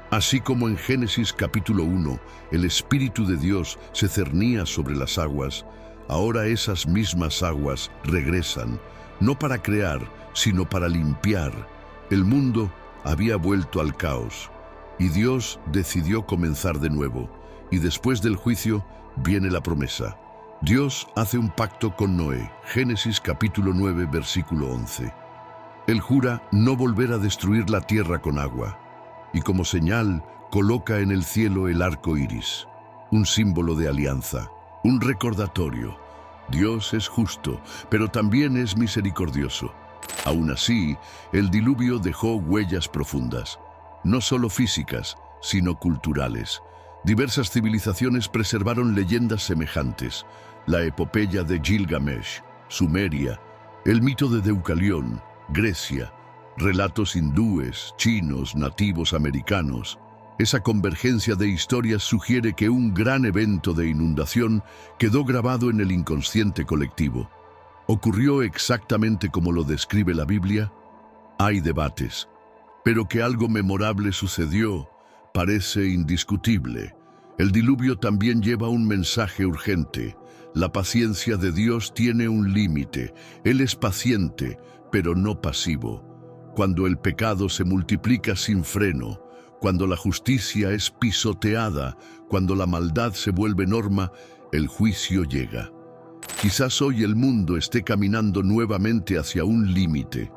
Así como en Génesis capítulo 1, el Espíritu de Dios se cernía sobre las aguas, ahora esas mismas aguas regresan, no para crear, sino para limpiar. El mundo había vuelto al caos, y Dios decidió comenzar de nuevo, y después del juicio viene la promesa. Dios hace un pacto con Noé, Génesis capítulo 9, versículo 11. Él jura no volver a destruir la tierra con agua, y como señal coloca en el cielo el arco iris, un símbolo de alianza, un recordatorio. Dios es justo, pero también es misericordioso. Aún así, el diluvio dejó huellas profundas, no solo físicas, sino culturales. Diversas civilizaciones preservaron leyendas semejantes: la epopeya de Gilgamesh, Sumeria, el mito de Deucalión, Grecia, relatos hindúes, chinos, nativos americanos. Esa convergencia de historias sugiere que un gran evento de inundación quedó grabado en el inconsciente colectivo. ¿Ocurrió exactamente como lo describe la Biblia? Hay debates, pero que algo memorable sucedió parece indiscutible. El diluvio también lleva un mensaje urgente. La paciencia de Dios tiene un límite. Él es paciente, pero no pasivo. Cuando el pecado se multiplica sin freno, cuando la justicia es pisoteada, cuando la maldad se vuelve norma, el juicio llega. Quizás hoy el mundo esté caminando nuevamente hacia un límite.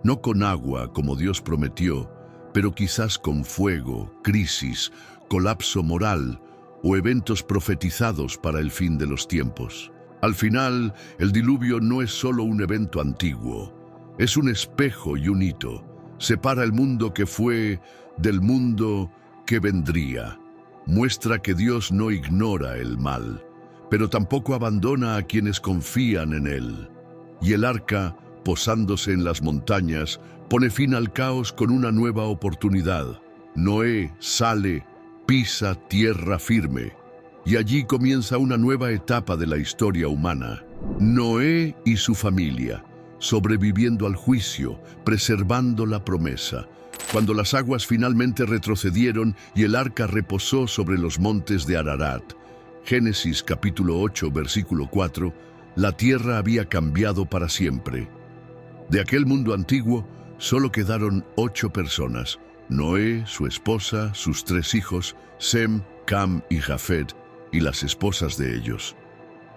No con agua, como Dios prometió, pero quizás con fuego, crisis, colapso moral o eventos profetizados para el fin de los tiempos. Al final, el diluvio no es solo un evento antiguo, es un espejo y un hito. Separa el mundo que fue del mundo que vendría. Muestra que Dios no ignora el mal, pero tampoco abandona a quienes confían en él. Y el arca, posándose en las montañas, pone fin al caos con una nueva oportunidad. Noé sale, pisa tierra firme, y allí comienza una nueva etapa de la historia humana. Noé y su familia, sobreviviendo al juicio, preservando la promesa. Cuando las aguas finalmente retrocedieron y el arca reposó sobre los montes de Ararat, Génesis capítulo 8, versículo 4, la tierra había cambiado para siempre. De aquel mundo antiguo solo quedaron 8 personas: Noé, su esposa, sus 3 hijos, Sem, Cam y Jafet, y las esposas de ellos.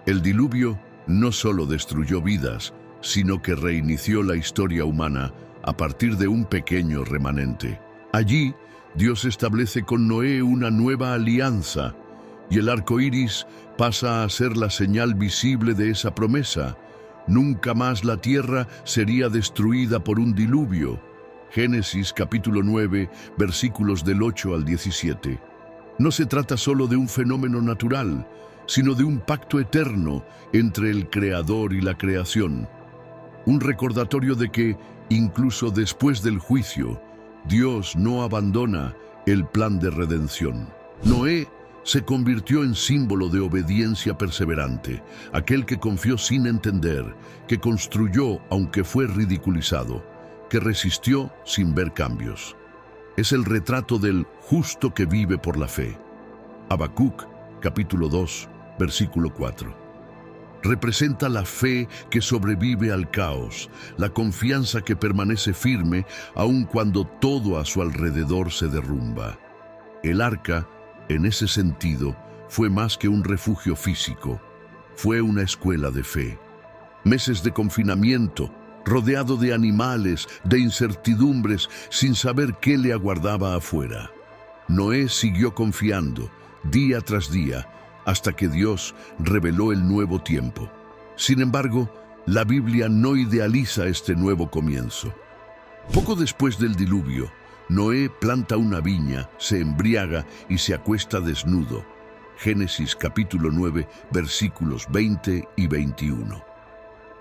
El diluvio no solo destruyó vidas, sino que reinició la historia humana a partir de un pequeño remanente. Allí, Dios establece con Noé una nueva alianza, y el arco iris pasa a ser la señal visible de esa promesa. Nunca más la tierra sería destruida por un diluvio. Génesis capítulo 9, versículos del 8 al 17. No se trata solo de un fenómeno natural, sino de un pacto eterno entre el Creador y la creación. Un recordatorio de que, incluso después del juicio, Dios no abandona el plan de redención. Noé se convirtió en símbolo de obediencia perseverante, aquel que confió sin entender, que construyó aunque fue ridiculizado, que resistió sin ver cambios. Es el retrato del justo que vive por la fe. Habacuc, capítulo 2, versículo 4. Representa la fe que sobrevive al caos, la confianza que permanece firme aun cuando todo a su alrededor se derrumba. El arca, en ese sentido, fue más que un refugio físico, fue una escuela de fe. Meses de confinamiento, rodeado de animales, de incertidumbres, sin saber qué le aguardaba afuera. Noé siguió confiando, día tras día, hasta que Dios reveló el nuevo tiempo. Sin embargo, la Biblia no idealiza este nuevo comienzo. Poco después del diluvio, Noé planta una viña, se embriaga y se acuesta desnudo. Génesis capítulo 9, versículos 20 y 21.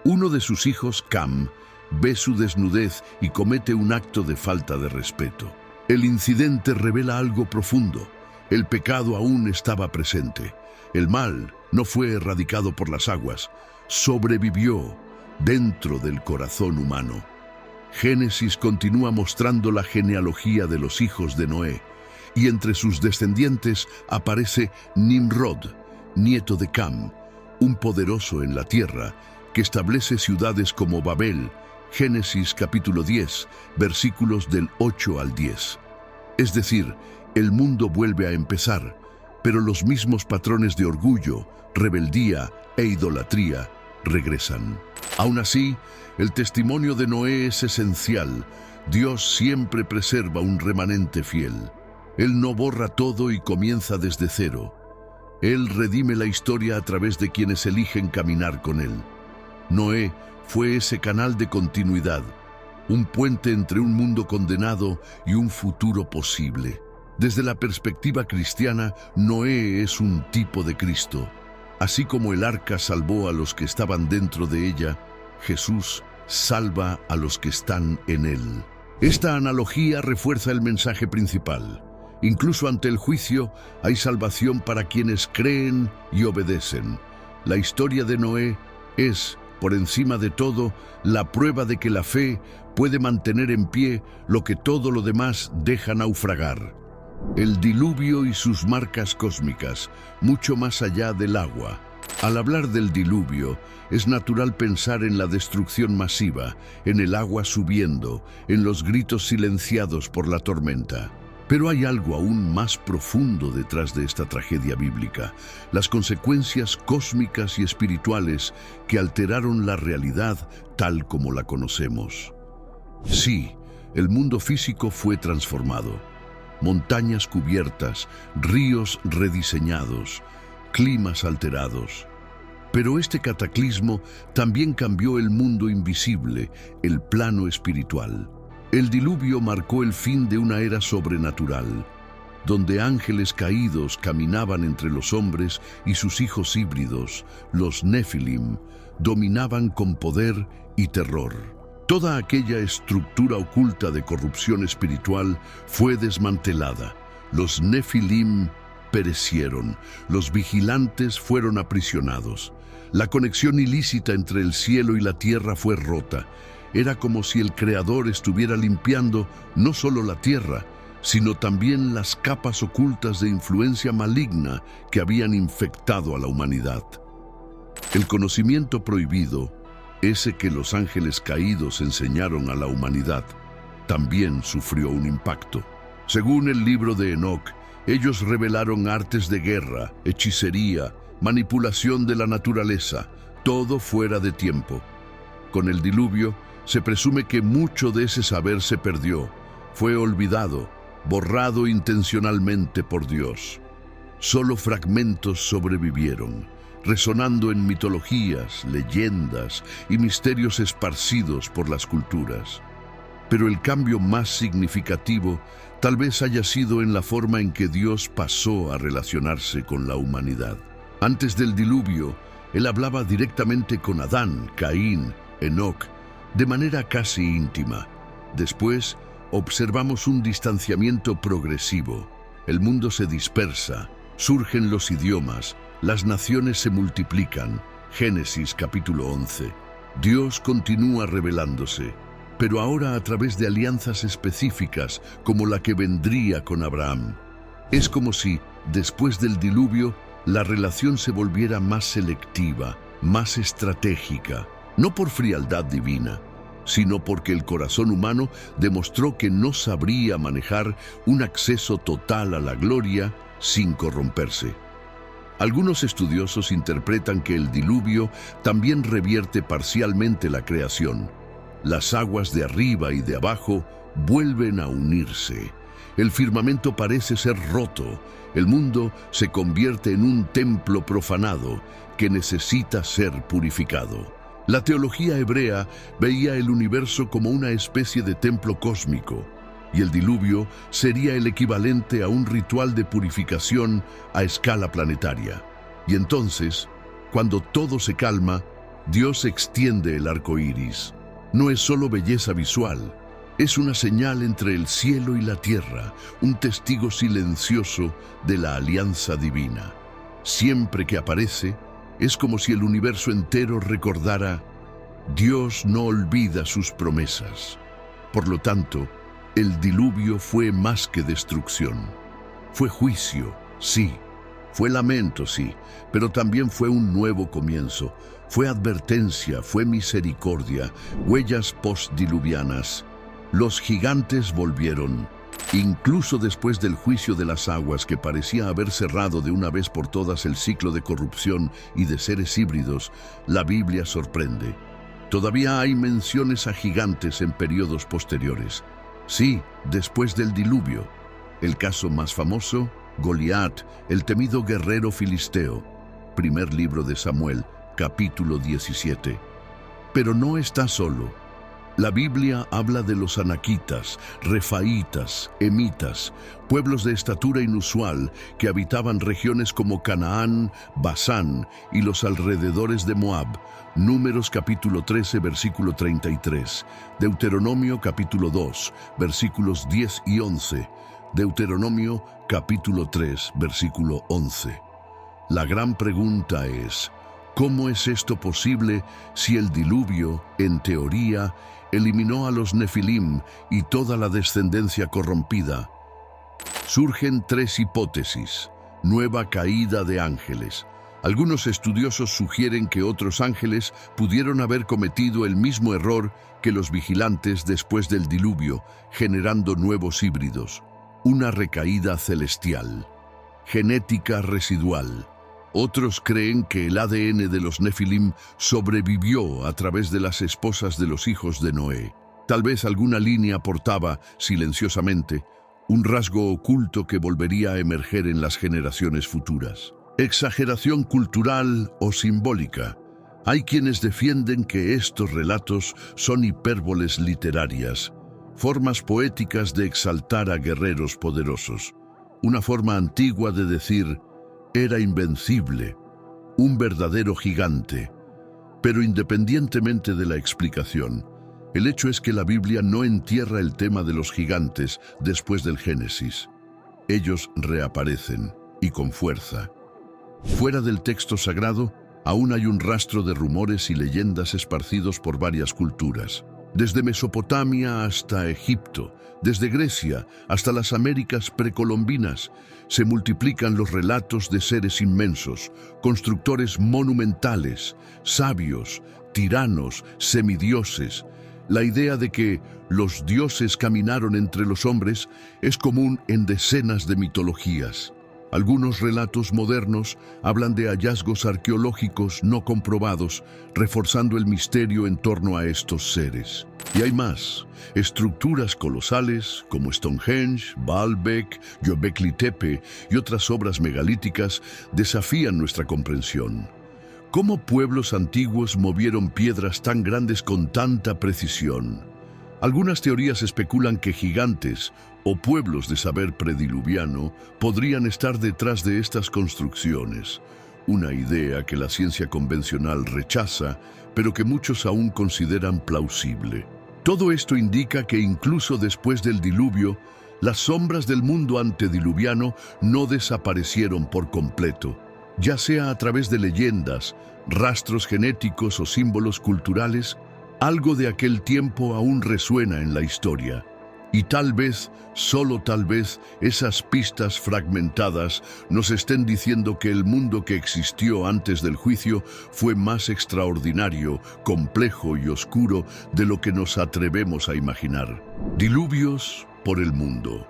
Uno de sus hijos, Cam, ve su desnudez y comete un acto de falta de respeto. El incidente revela algo profundo. El pecado aún estaba presente. El mal no fue erradicado por las aguas, sobrevivió dentro del corazón humano. Génesis continúa mostrando la genealogía de los hijos de Noé, y entre sus descendientes aparece Nimrod, nieto de Cam, un poderoso en la tierra que establece ciudades como Babel, Génesis capítulo 10, versículos del 8 al 10. Es decir, el mundo vuelve a empezar, pero los mismos patrones de orgullo, rebeldía e idolatría regresan. Aún así, el testimonio de Noé es esencial. Dios siempre preserva un remanente fiel. Él no borra todo y comienza desde cero. Él redime la historia a través de quienes eligen caminar con Él. Noé fue ese canal de continuidad, un puente entre un mundo condenado y un futuro posible. Desde la perspectiva cristiana, Noé es un tipo de Cristo. Así como el arca salvó a los que estaban dentro de ella, Jesús salva a los que están en Él. Esta analogía refuerza el mensaje principal. Incluso ante el juicio, hay salvación para quienes creen y obedecen. La historia de Noé es, por encima de todo, la prueba de que la fe puede mantener en pie lo que todo lo demás deja naufragar. El diluvio y sus marcas cósmicas, mucho más allá del agua. Al hablar del diluvio, es natural pensar en la destrucción masiva, en el agua subiendo, en los gritos silenciados por la tormenta. Pero hay algo aún más profundo detrás de esta tragedia bíblica, las consecuencias cósmicas y espirituales que alteraron la realidad tal como la conocemos. Sí, el mundo físico fue transformado. Montañas cubiertas, ríos rediseñados, climas alterados. Pero este cataclismo también cambió el mundo invisible, el plano espiritual. El diluvio marcó el fin de una era sobrenatural, donde ángeles caídos caminaban entre los hombres y sus hijos híbridos, los Nefilim, dominaban con poder y terror. Toda aquella estructura oculta de corrupción espiritual fue desmantelada. Los Nefilim perecieron, los vigilantes fueron aprisionados. La conexión ilícita entre el cielo y la tierra fue rota. Era como si el Creador estuviera limpiando no solo la tierra, sino también las capas ocultas de influencia maligna que habían infectado a la humanidad. El conocimiento prohibido, ese que los ángeles caídos enseñaron a la humanidad, también sufrió un impacto. Según el libro de Enoc, ellos revelaron artes de guerra, hechicería, manipulación de la naturaleza, todo fuera de tiempo. Con el diluvio, se presume que mucho de ese saber se perdió, fue olvidado, borrado intencionalmente por Dios. Solo fragmentos sobrevivieron, resonando en mitologías, leyendas y misterios esparcidos por las culturas. Pero el cambio más significativo tal vez haya sido en la forma en que Dios pasó a relacionarse con la humanidad. Antes del diluvio, Él hablaba directamente con Adán, Caín, Enoc, de manera casi íntima. Después, observamos un distanciamiento progresivo. El mundo se dispersa, surgen los idiomas, las naciones se multiplican. Génesis capítulo 11. Dios continúa revelándose, pero ahora a través de alianzas específicas como la que vendría con Abraham. Es como si, después del diluvio, la relación se volviera más selectiva, más estratégica, no por frialdad divina, sino porque el corazón humano demostró que no sabría manejar un acceso total a la gloria sin corromperse. Algunos estudiosos interpretan que el diluvio también revierte parcialmente la creación. Las aguas de arriba y de abajo vuelven a unirse. El firmamento parece ser roto. El mundo se convierte en un templo profanado que necesita ser purificado. La teología hebrea veía el universo como una especie de templo cósmico, y el diluvio sería el equivalente a un ritual de purificación a escala planetaria. Y entonces, cuando todo se calma, Dios extiende el arco iris. No es solo belleza visual, es una señal entre el cielo y la tierra, un testigo silencioso de la alianza divina. Siempre que aparece, es como si el universo entero recordara: Dios no olvida sus promesas. Por lo tanto, el diluvio fue más que destrucción. Fue juicio, sí. Fue lamento, sí. Pero también fue un nuevo comienzo. Fue advertencia, fue misericordia, huellas postdiluvianas. Los gigantes volvieron. Incluso después del juicio de las aguas, que parecía haber cerrado de una vez por todas el ciclo de corrupción y de seres híbridos, la Biblia sorprende. Todavía hay menciones a gigantes en periodos posteriores. Sí, después del diluvio. El caso más famoso, Goliat, el temido guerrero filisteo. Primer libro de Samuel, capítulo 17. Pero no está solo. La Biblia habla de los anaquitas, refaítas, emitas, pueblos de estatura inusual que habitaban regiones como Canaán, Basán y los alrededores de Moab. Números capítulo 13, versículo 33. Deuteronomio capítulo 2, versículos 10 y 11. Deuteronomio capítulo 3, versículo 11. La gran pregunta es: ¿cómo es esto posible si el diluvio, en teoría, eliminó a los Nefilim y toda la descendencia corrompida? Surgen tres hipótesis. Nueva caída de ángeles. Algunos estudiosos sugieren que otros ángeles pudieron haber cometido el mismo error que los vigilantes después del diluvio, generando nuevos híbridos. Una recaída celestial. Genética residual. Otros creen que el ADN de los Nefilim sobrevivió a través de las esposas de los hijos de Noé. Tal vez alguna línea portaba, silenciosamente, un rasgo oculto que volvería a emerger en las generaciones futuras. Exageración cultural o simbólica. Hay quienes defienden que estos relatos son hipérboles literarias, formas poéticas de exaltar a guerreros poderosos. Una forma antigua de decir: era invencible, un verdadero gigante. Pero independientemente de la explicación, el hecho es que la Biblia no entierra el tema de los gigantes después del Génesis. Ellos reaparecen, y con fuerza. Fuera del texto sagrado, aún hay un rastro de rumores y leyendas esparcidos por varias culturas. Desde Mesopotamia hasta Egipto, desde Grecia hasta las Américas precolombinas, se multiplican los relatos de seres inmensos, constructores monumentales, sabios, tiranos, semidioses. La idea de que los dioses caminaron entre los hombres es común en decenas de mitologías. Algunos relatos modernos hablan de hallazgos arqueológicos no comprobados, reforzando el misterio en torno a estos seres. Y hay más. Estructuras colosales como Stonehenge, Baalbek, Göbekli Tepe y otras obras megalíticas desafían nuestra comprensión. ¿Cómo pueblos antiguos movieron piedras tan grandes con tanta precisión? Algunas teorías especulan que gigantes o pueblos de saber prediluviano podrían estar detrás de estas construcciones, una idea que la ciencia convencional rechaza, pero que muchos aún consideran plausible. Todo esto indica que incluso después del diluvio, las sombras del mundo antediluviano no desaparecieron por completo, ya sea a través de leyendas, rastros genéticos o símbolos culturales. Algo de aquel tiempo aún resuena en la historia. Y tal vez, solo tal vez, esas pistas fragmentadas nos estén diciendo que el mundo que existió antes del juicio fue más extraordinario, complejo y oscuro de lo que nos atrevemos a imaginar. Diluvios por el mundo.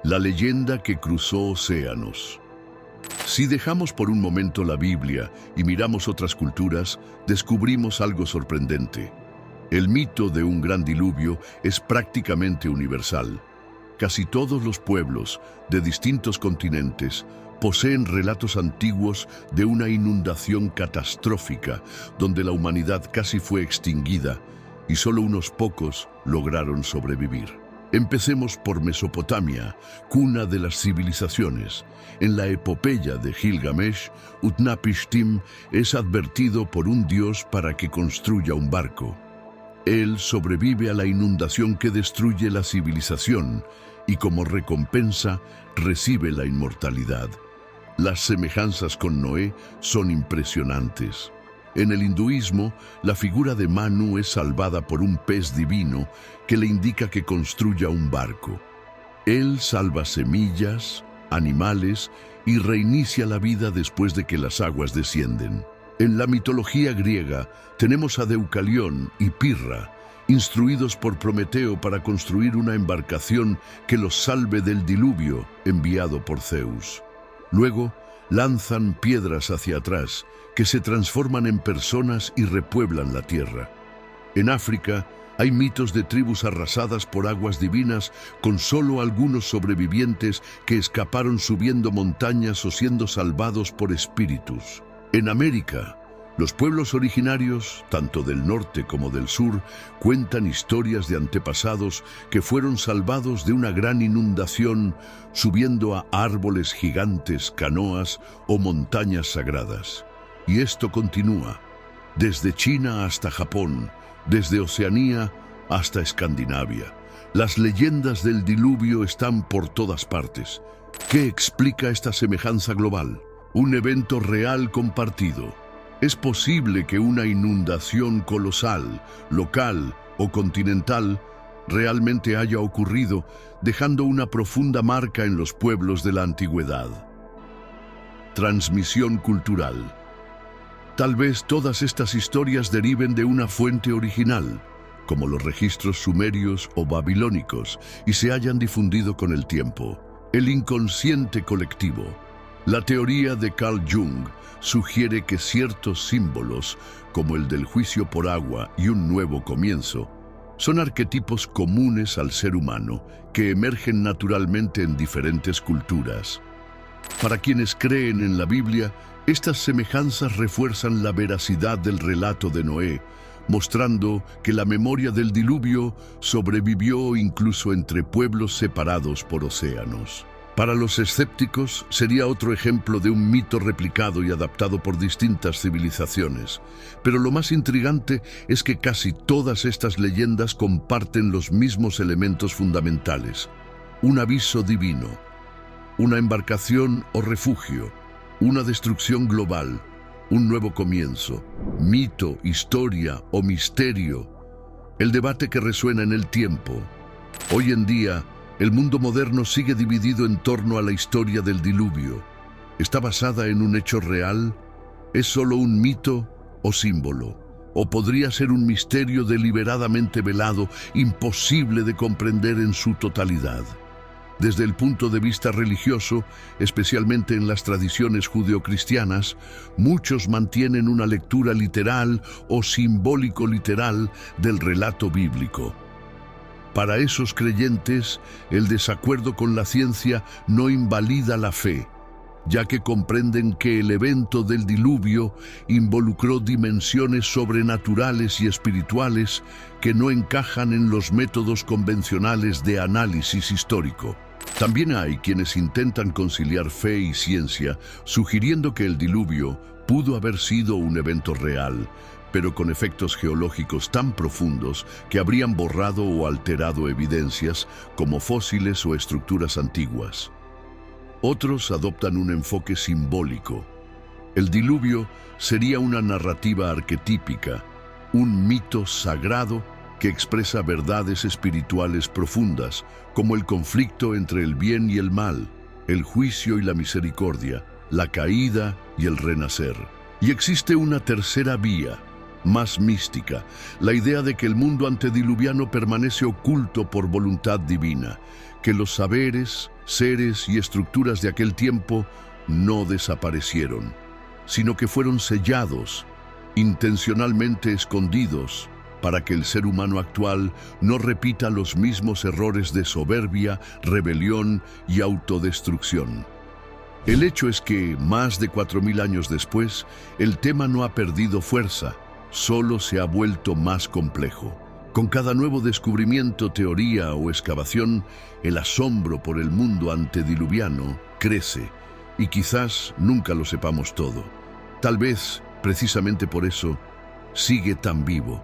La leyenda que cruzó océanos. Si dejamos por un momento la Biblia y miramos otras culturas, descubrimos algo sorprendente. El mito de un gran diluvio es prácticamente universal. Casi todos los pueblos de distintos continentes poseen relatos antiguos de una inundación catastrófica donde la humanidad casi fue extinguida y solo unos pocos lograron sobrevivir. Empecemos por Mesopotamia, cuna de las civilizaciones. En la epopeya de Gilgamesh, Utnapishtim es advertido por un dios para que construya un barco. Él sobrevive a la inundación que destruye la civilización y como recompensa recibe la inmortalidad. Las semejanzas con Noé son impresionantes. En el hinduismo, la figura de Manu es salvada por un pez divino que le indica que construya un barco. Él salva semillas, animales y reinicia la vida después de que las aguas descienden. En la mitología griega tenemos a Deucalión y Pirra, instruidos por Prometeo para construir una embarcación que los salve del diluvio enviado por Zeus. Luego, lanzan piedras hacia atrás, que se transforman en personas y repueblan la tierra. En África, hay mitos de tribus arrasadas por aguas divinas con solo algunos sobrevivientes que escaparon subiendo montañas o siendo salvados por espíritus. En América, los pueblos originarios, tanto del norte como del sur, cuentan historias de antepasados que fueron salvados de una gran inundación subiendo a árboles gigantes, canoas o montañas sagradas. Y esto continúa, desde China hasta Japón, desde Oceanía hasta Escandinavia. Las leyendas del diluvio están por todas partes. ¿Qué explica esta semejanza global? Un evento real compartido. Es posible que una inundación colosal, local o continental realmente haya ocurrido, dejando una profunda marca en los pueblos de la antigüedad. Transmisión cultural. Tal vez todas estas historias deriven de una fuente original, como los registros sumerios o babilónicos, y se hayan difundido con el tiempo. El inconsciente colectivo. La teoría de Carl Jung sugiere que ciertos símbolos, como el del juicio por agua y un nuevo comienzo, son arquetipos comunes al ser humano que emergen naturalmente en diferentes culturas. Para quienes creen en la Biblia, estas semejanzas refuerzan la veracidad del relato de Noé, mostrando que la memoria del diluvio sobrevivió incluso entre pueblos separados por océanos. Para los escépticos, sería otro ejemplo de un mito replicado y adaptado por distintas civilizaciones. Pero lo más intrigante es que casi todas estas leyendas comparten los mismos elementos fundamentales. Un aviso divino, una embarcación o refugio, una destrucción global, un nuevo comienzo, mito, historia o misterio. El debate que resuena en el tiempo. Hoy en día, el mundo moderno sigue dividido en torno a la historia del diluvio. ¿Está basada en un hecho real? ¿Es solo un mito o símbolo? ¿O podría ser un misterio deliberadamente velado, imposible de comprender en su totalidad? Desde el punto de vista religioso, especialmente en las tradiciones judeocristianas, muchos mantienen una lectura literal o simbólico-literal del relato bíblico. Para esos creyentes, el desacuerdo con la ciencia no invalida la fe, ya que comprenden que el evento del diluvio involucró dimensiones sobrenaturales y espirituales que no encajan en los métodos convencionales de análisis histórico. También hay quienes intentan conciliar fe y ciencia, sugiriendo que el diluvio pudo haber sido un evento real, pero con efectos geológicos tan profundos que habrían borrado o alterado evidencias como fósiles o estructuras antiguas. Otros adoptan un enfoque simbólico. El diluvio sería una narrativa arquetípica, un mito sagrado que expresa verdades espirituales profundas, como el conflicto entre el bien y el mal, el juicio y la misericordia, la caída y el renacer. Y existe una tercera vía, más mística, la idea de que el mundo antediluviano permanece oculto por voluntad divina, que los saberes, seres y estructuras de aquel tiempo no desaparecieron, sino que fueron sellados, intencionalmente escondidos, para que el ser humano actual no repita los mismos errores de soberbia, rebelión y autodestrucción. El hecho es que, más de 4000 años después, el tema no ha perdido fuerza, solo se ha vuelto más complejo. Con cada nuevo descubrimiento, teoría o excavación, el asombro por el mundo antediluviano crece, y quizás nunca lo sepamos todo. Tal vez, precisamente por eso, sigue tan vivo.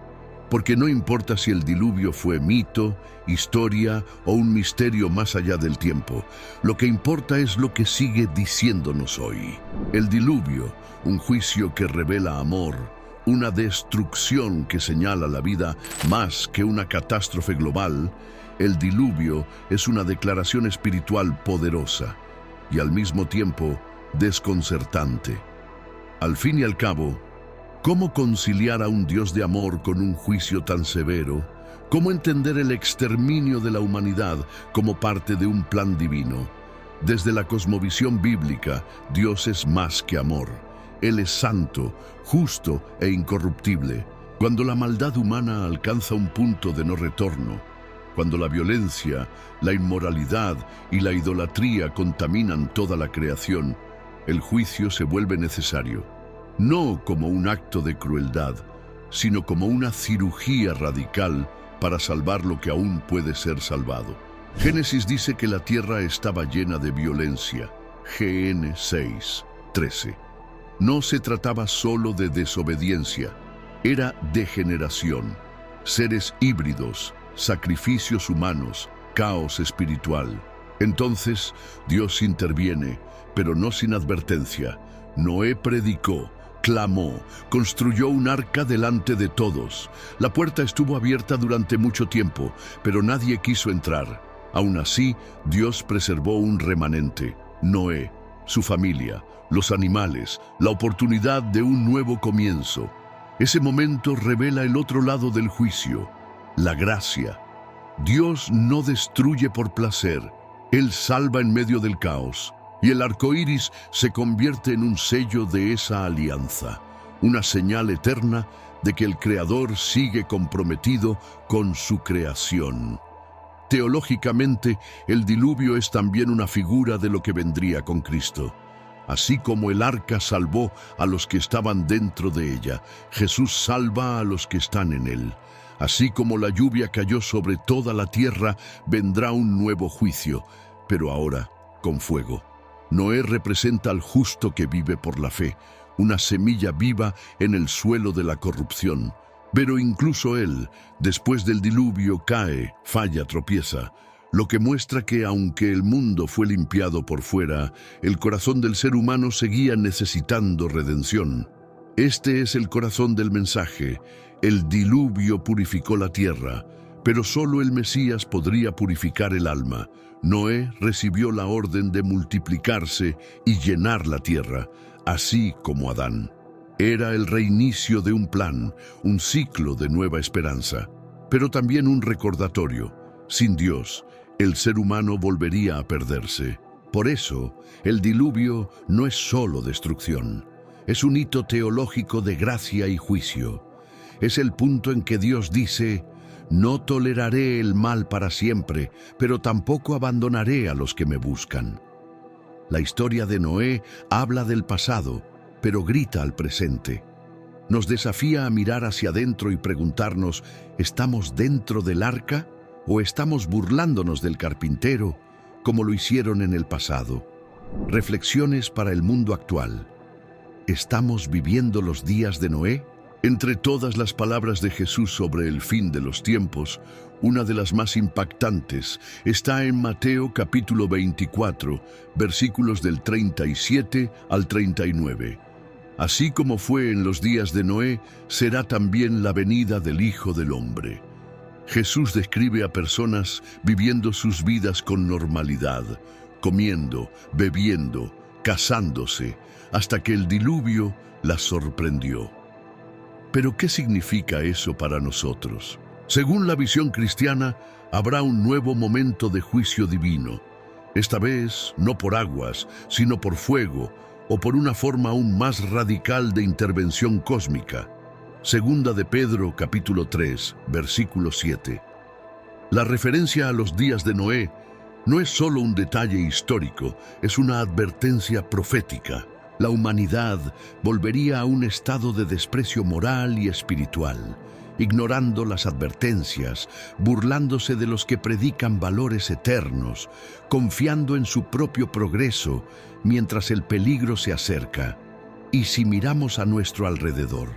Porque no importa si el diluvio fue mito, historia o un misterio más allá del tiempo, lo que importa es lo que sigue diciéndonos hoy. El diluvio, un juicio que revela amor, una destrucción que señala la vida más que una catástrofe global. El diluvio es una declaración espiritual poderosa y al mismo tiempo desconcertante. Al fin y al cabo, ¿cómo conciliar a un Dios de amor con un juicio tan severo? ¿Cómo entender el exterminio de la humanidad como parte de un plan divino? Desde la cosmovisión bíblica, Dios es más que amor. Él es santo, justo e incorruptible. Cuando la maldad humana alcanza un punto de no retorno, cuando la violencia, la inmoralidad y la idolatría contaminan toda la creación, el juicio se vuelve necesario. No como un acto de crueldad, sino como una cirugía radical para salvar lo que aún puede ser salvado. Génesis dice que la tierra estaba llena de violencia. GN 6:13. No se trataba solo de desobediencia, era degeneración, seres híbridos, sacrificios humanos, caos espiritual. Entonces Dios interviene, pero no sin advertencia. Noé predicó, clamó, construyó un arca delante de todos. La puerta estuvo abierta durante mucho tiempo, pero nadie quiso entrar. Aún así, Dios preservó un remanente, Noé, su familia, los animales, la oportunidad de un nuevo comienzo. Ese momento revela el otro lado del juicio, la gracia. Dios no destruye por placer, Él salva en medio del caos. Y el arco iris se convierte en un sello de esa alianza, una señal eterna de que el Creador sigue comprometido con su creación. Teológicamente, el diluvio es también una figura de lo que vendría con Cristo. Así como el arca salvó a los que estaban dentro de ella, Jesús salva a los que están en él. Así como la lluvia cayó sobre toda la tierra, vendrá un nuevo juicio, pero ahora con fuego. Noé representa al justo que vive por la fe, una semilla viva en el suelo de la corrupción. Pero incluso él, después del diluvio, cae, falla, tropieza, lo que muestra que aunque el mundo fue limpiado por fuera, el corazón del ser humano seguía necesitando redención. Este es el corazón del mensaje. El diluvio purificó la tierra, pero solo el Mesías podría purificar el alma. Noé recibió la orden de multiplicarse y llenar la tierra, así como Adán. Era el reinicio de un plan, un ciclo de nueva esperanza, pero también un recordatorio. Sin Dios, el ser humano volvería a perderse. Por eso, el diluvio no es solo destrucción. Es un hito teológico de gracia y juicio. Es el punto en que Dios dice: no toleraré el mal para siempre, pero tampoco abandonaré a los que me buscan. La historia de Noé habla del pasado, pero grita al presente. Nos desafía a mirar hacia adentro y preguntarnos: ¿estamos dentro del arca o estamos burlándonos del carpintero, como lo hicieron en el pasado? Reflexiones para el mundo actual. ¿Estamos viviendo los días de Noé? Entre todas las palabras de Jesús sobre el fin de los tiempos, una de las más impactantes está en Mateo capítulo 24, versículos del 37 al 39. Así como fue en los días de Noé, será también la venida del Hijo del Hombre. Jesús describe a personas viviendo sus vidas con normalidad, comiendo, bebiendo, casándose, hasta que el diluvio las sorprendió. ¿Pero qué significa eso para nosotros? Según la visión cristiana, habrá un nuevo momento de juicio divino. Esta vez no por aguas, sino por fuego, o por una forma aún más radical de intervención cósmica. Segunda de Pedro, capítulo 3, versículo 7. La referencia a los días de Noé no es solo un detalle histórico, es una advertencia profética. La humanidad volvería a un estado de desprecio moral y espiritual, ignorando las advertencias, burlándose de los que predican valores eternos, confiando en su propio progreso mientras el peligro se acerca. Y si miramos a nuestro alrededor,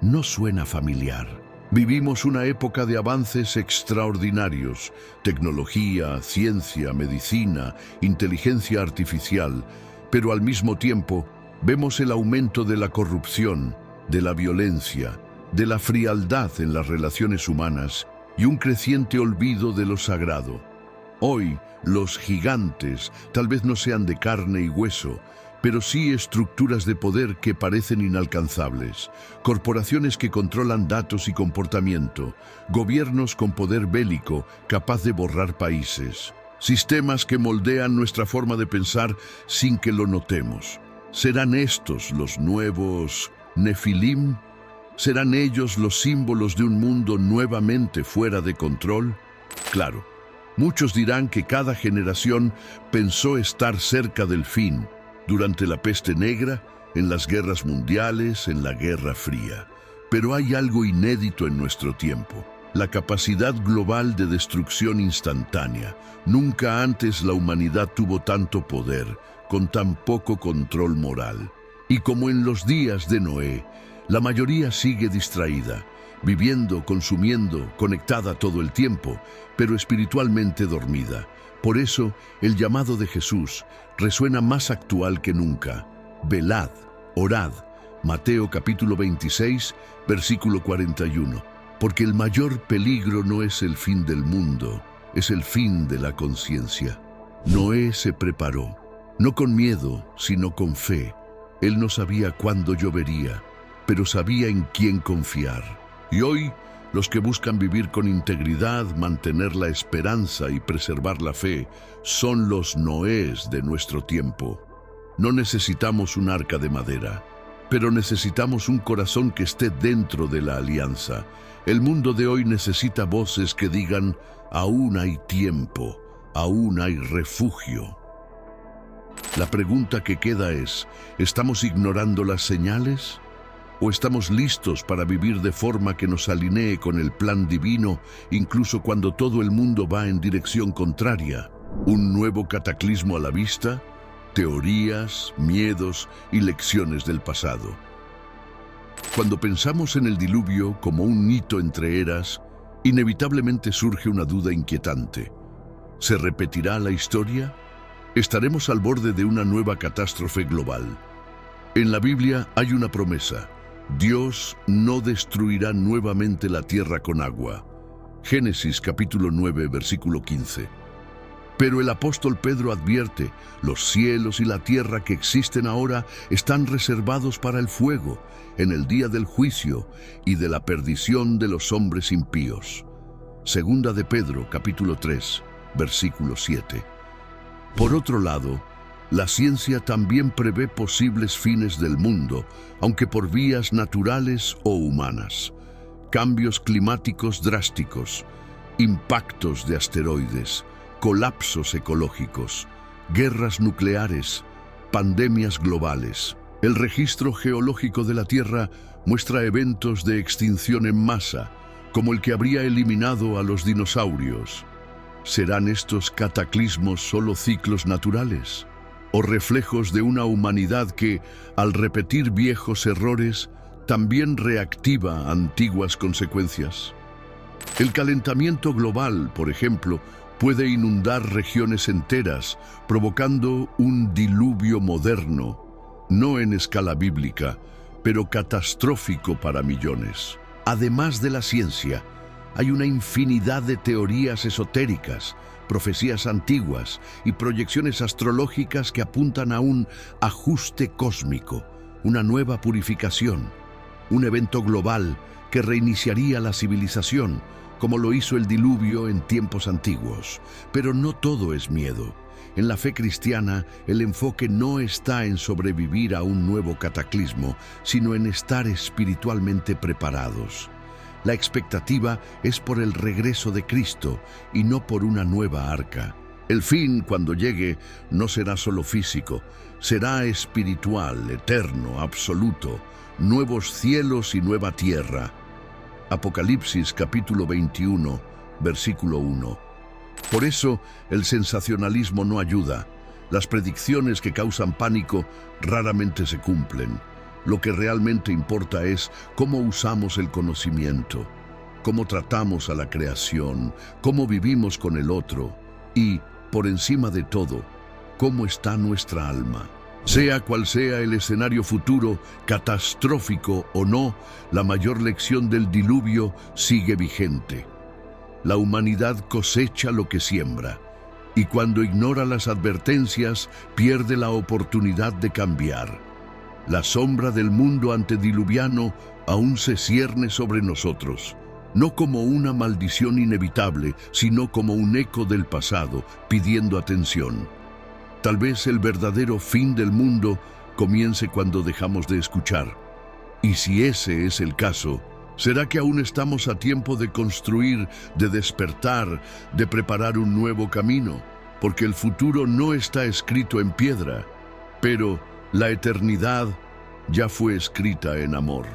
¿no suena familiar? Vivimos una época de avances extraordinarios: tecnología, ciencia, medicina, inteligencia artificial, pero al mismo tiempo vemos el aumento de la corrupción, de la violencia, de la frialdad en las relaciones humanas y un creciente olvido de lo sagrado. Hoy, los gigantes tal vez no sean de carne y hueso, pero sí estructuras de poder que parecen inalcanzables, corporaciones que controlan datos y comportamiento, gobiernos con poder bélico capaz de borrar países, sistemas que moldean nuestra forma de pensar sin que lo notemos. ¿Serán estos los nuevos Nefilim? ¿Serán ellos los símbolos de un mundo nuevamente fuera de control? Claro, muchos dirán que cada generación pensó estar cerca del fin, durante la peste negra, en las guerras mundiales, en la Guerra Fría. Pero hay algo inédito en nuestro tiempo: la capacidad global de destrucción instantánea. Nunca antes la humanidad tuvo tanto poder, con tan poco control moral. Y como en los días de Noé, la mayoría sigue distraída, viviendo, consumiendo, conectada todo el tiempo, pero espiritualmente dormida. Por eso, el llamado de Jesús resuena más actual que nunca. Velad, orad. Mateo capítulo 26, versículo 41. Porque el mayor peligro no es el fin del mundo, es el fin de la conciencia. Noé se preparó, no con miedo, sino con fe. Él no sabía cuándo llovería, pero sabía en quién confiar. Y hoy, los que buscan vivir con integridad, mantener la esperanza y preservar la fe, son los Noés de nuestro tiempo. No necesitamos un arca de madera, pero necesitamos un corazón que esté dentro de la alianza. El mundo de hoy necesita voces que digan: aún hay tiempo, aún hay refugio. La pregunta que queda es: ¿estamos ignorando las señales? ¿O estamos listos para vivir de forma que nos alinee con el plan divino, incluso cuando todo el mundo va en dirección contraria? ¿Un nuevo cataclismo a la vista? Teorías, miedos y lecciones del pasado. Cuando pensamos en el diluvio como un hito entre eras, inevitablemente surge una duda inquietante. ¿Se repetirá la historia? ¿Estaremos al borde de una nueva catástrofe global? En la Biblia hay una promesa: Dios no destruirá nuevamente la tierra con agua. Génesis capítulo 9, versículo 15. Pero el apóstol Pedro advierte: los cielos y la tierra que existen ahora están reservados para el fuego, en el día del juicio y de la perdición de los hombres impíos. Segunda de Pedro capítulo 3, versículo 7. Por otro lado, la ciencia también prevé posibles fines del mundo, aunque por vías naturales o humanas. Cambios climáticos drásticos, impactos de asteroides, colapsos ecológicos, guerras nucleares, pandemias globales. El registro geológico de la Tierra muestra eventos de extinción en masa, como el que habría eliminado a los dinosaurios. ¿Serán estos cataclismos solo ciclos naturales? ¿O reflejos de una humanidad que, al repetir viejos errores, también reactiva antiguas consecuencias? El calentamiento global, por ejemplo, puede inundar regiones enteras, provocando un diluvio moderno, no en escala bíblica, pero catastrófico para millones. Además de la ciencia, Hay una infinidad de teorías esotéricas, profecías antiguas y proyecciones astrológicas que apuntan a un ajuste cósmico, una nueva purificación, un evento global que reiniciaría la civilización, como lo hizo el diluvio en tiempos antiguos. Pero no todo es miedo. En la fe cristiana, el enfoque no está en sobrevivir a un nuevo cataclismo, sino en estar espiritualmente preparados. La expectativa es por el regreso de Cristo y no por una nueva arca. El fin, cuando llegue, no será solo físico, será espiritual, eterno, absoluto, nuevos cielos y nueva tierra. Apocalipsis capítulo 21, versículo 1. Por eso, el sensacionalismo no ayuda. Las predicciones que causan pánico raramente se cumplen. Lo que realmente importa es cómo usamos el conocimiento, cómo tratamos a la creación, cómo vivimos con el otro y, por encima de todo, cómo está nuestra alma. Sea cual sea el escenario futuro, catastrófico o no, la mayor lección del diluvio sigue vigente. La humanidad cosecha lo que siembra, y cuando ignora las advertencias, pierde la oportunidad de cambiar. La sombra del mundo antediluviano aún se cierne sobre nosotros, no como una maldición inevitable, sino como un eco del pasado, pidiendo atención. Tal vez el verdadero fin del mundo comience cuando dejamos de escuchar. Y si ese es el caso, ¿será que aún estamos a tiempo de construir, de despertar, de preparar un nuevo camino? Porque el futuro no está escrito en piedra, pero la eternidad ya fue escrita en amor.